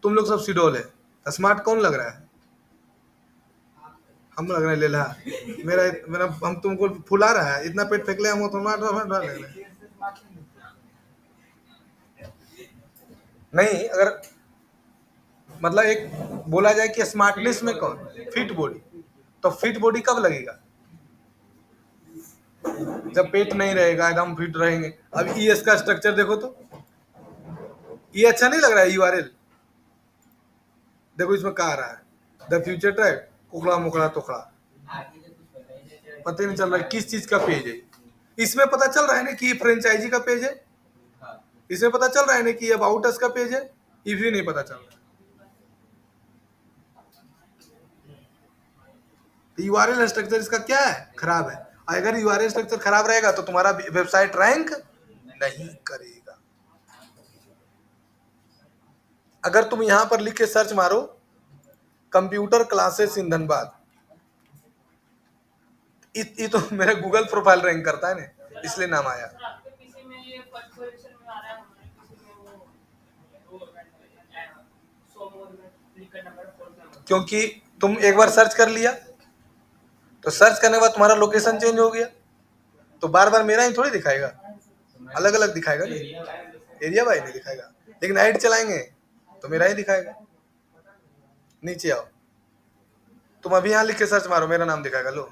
तुम लोग सब सिडोल है, स्मार्ट कौन लग रहा है? हम लग रहे हैं लेला। मेरा मेरा हम तुमको फुला रहा है, इतना पेट फेंक ले हम तो लग रहा है। नहीं, अगर मतलब एक बोला जाए कि स्मार्टनेस में कौन, फिट बॉडी, तो फिट बॉडी कब लगेगा, जब पेट नहीं रहेगा, एकदम फिट रहेंगे। अब ईएस का स्ट्रक्चर देखो तो ये अच्छा नहीं लग रहा है। यूआरएल देखो इसमें कहा रहा है, द फ्यूचर ट्रैक कोकड़ा मोकड़ा तोकड़ा, पता ही नहीं चल रहा है किस चीज का पेज है। इसमें पता चल रहा है ना कि फ्रेंचाइजी का पेज है, इसमें पता चल रहा है ना कि अबाउट अस का पेज है, ये भी नहीं पता चल रहा है। यूआरएल स्ट्रक्चर इसका क्या है, खराब है। अगर यूआरएल स्ट्रक्चर खराब रहेगा तो तुम्हारा वेबसाइट रैंक नहीं करेगा। अगर तुम यहां पर लिख के सर्च मारो कंप्यूटर क्लासेस इन धनबाद, ये तो मेरा गूगल प्रोफाइल रैंक करता है ना, इसलिए नाम आया। सर आपके पीसी में ये फर्स्ट पोजीशन में आ रहा है, हमारे पीसी में वो 100 मोड में क्लिक करना पड़ेगा, फोर्थ नंबर। क्योंकि तुम एक बार सर्च कर लिया, तो सर्च करने के बाद तुम्हारा लोकेशन चेंज हो गया, तो बार बार मेरा ही थोड़ी दिखाएगा, अलग अलग दिखाएगा ना, एरिया वाइज नहीं दिखाएगा। लेकिन ऐड चलाएंगे तो मेरा ही दिखाएगा। नीचे आओ, तुम अभी यहाँ लिख के सर्च मारो, मेरा नाम दिखाएगा। लो,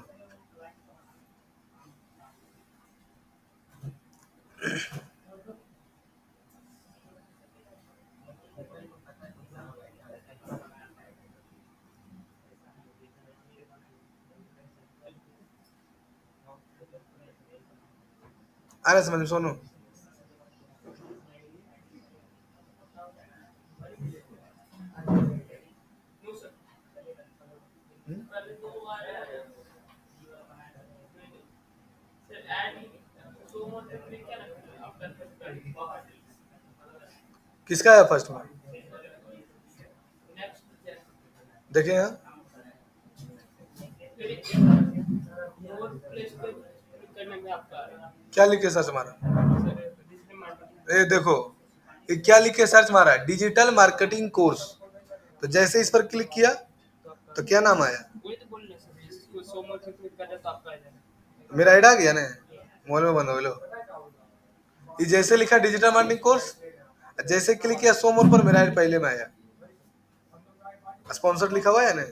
आ रहा समझ में? सोनू, नो सर, पहले तो वो आ रहा है सर ऐड 100 मोड पे क्लिक किया ना, आफ्टर बाहर किसका है फर्स्ट में? नेक्स्ट देखिए यहाँ मोर प्लेस पे क्लिक करने में आपका आ रहा है क्या लिख के सर्च मारा? Sir digital marketing. ये देखो, ये क्या लिख के सर्च मारा है? Digital marketing course. तो जैसे इस पर क्लिक किया तो क्या नाम आया? वही तो बोल रहे हैं सर, इसको 100 मोड पे क्लिक करना तो आपका आ जाएगा। मेरा ऐड आ गया ना, मोबाइल में बंद हो लो। ये जैसे लिखा डिजिटल मार्केटिंग कोर्स, जैसे क्लिक किया 100 मोड पर, मेरा ऐड पहले में आया। स्पॉन्सर्ड लिखा हुआ है ना।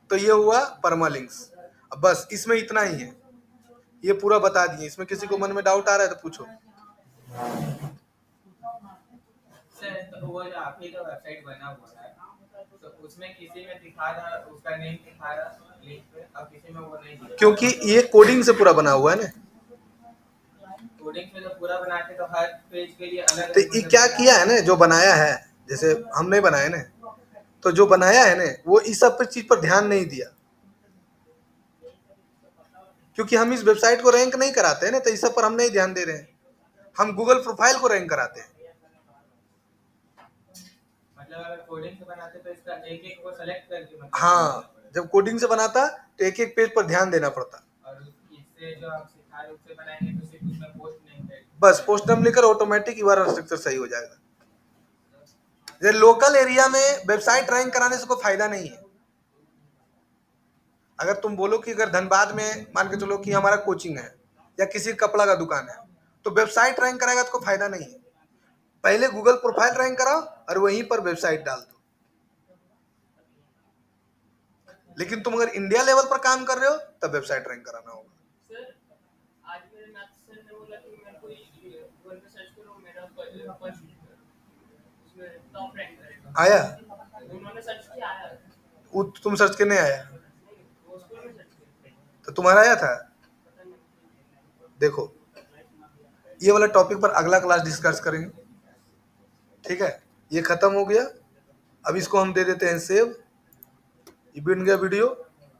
तो ये हुआ परमालिंक्स। अब बस इसमें इतना ही है, ये पूरा बता दिए। इसमें किसी को मन में डाउट आ रहा है तो पूछो। सर तो वो जो आपकी जो वेबसाइट बना हुआ है, तो उसमें किसी में दिखा रहा उसका नेम दिखा रहा लिंक पे, और किसी में वो नहीं दिखा। क्योंकि ये कोडिंग से पूरा बना हुआ है ना। कोडिंग में तो पूरा बनाते तो हर पेज के लिए अलग तो ये क्या किया है ना, जो बनाया है, जैसे हम नहीं बनाए ना, तो जो बनाया है ना वो इस सब पर चीज पर ध्यान नहीं दिया। क्योंकि हम इस वेबसाइट को रैंक नहीं कराते हैं ना, तो इस सब पर हम नहीं ध्यान दे रहे हैं। हम गूगल प्रोफाइल को रैंक कराते हैं। मतलब अगर कोडिंग से बनाते तो इसका एक एक को सेलेक्ट करके मतलब हाँ, जब कोडिंग से बनाता तो एक एक पेज पर ध्यान देना पड़ता। और इससे जो आप सिखा रहे उससे बनाएंगे तो सिर्फ उसमें पोस्ट नहीं करेंगे, बस पोस्ट नेम लेकर ऑटोमेटिक यूआरएल स्ट्रक्चर सही हो जाएगा। ये लोकल एरिया में वेबसाइट रैंक कराने से कोई फायदा नहीं है। अगर तुम बोलो कि अगर धनबाद में मान के चलो कि हमारा कोचिंग है या किसी कपड़ा का दुकान है, तो वेबसाइट रैंक कराएगा तो कोई फायदा नहीं है। पहले गूगल प्रोफाइल रैंक कराओ और वहीं पर वेबसाइट डाल दो। लेकिन तुम अगर इंडिया लेवल पर काम कर रहे हो तब वेबसाइट रैंक कराना होगा। सर आज मेरे मैथ्स सर ने बोला कि मेरे को गूगल पे सर्च करो, मेरा फर्स्ट उसमें टॉप रैंक करेगा। आया? उन्होंने सर्च किया, आया। वो तुम सर्च करने आया वो स्कूल में सर्च किया, तो तुम्हारा आया था? पता नहीं। देखो, ये वाला टॉपिक पर अगला क्लास डिस्कस करेंगे, ठीक है? ये खत्म हो गया, अब इसको हम दे देते हैं सेव। ये बन गया वीडियो।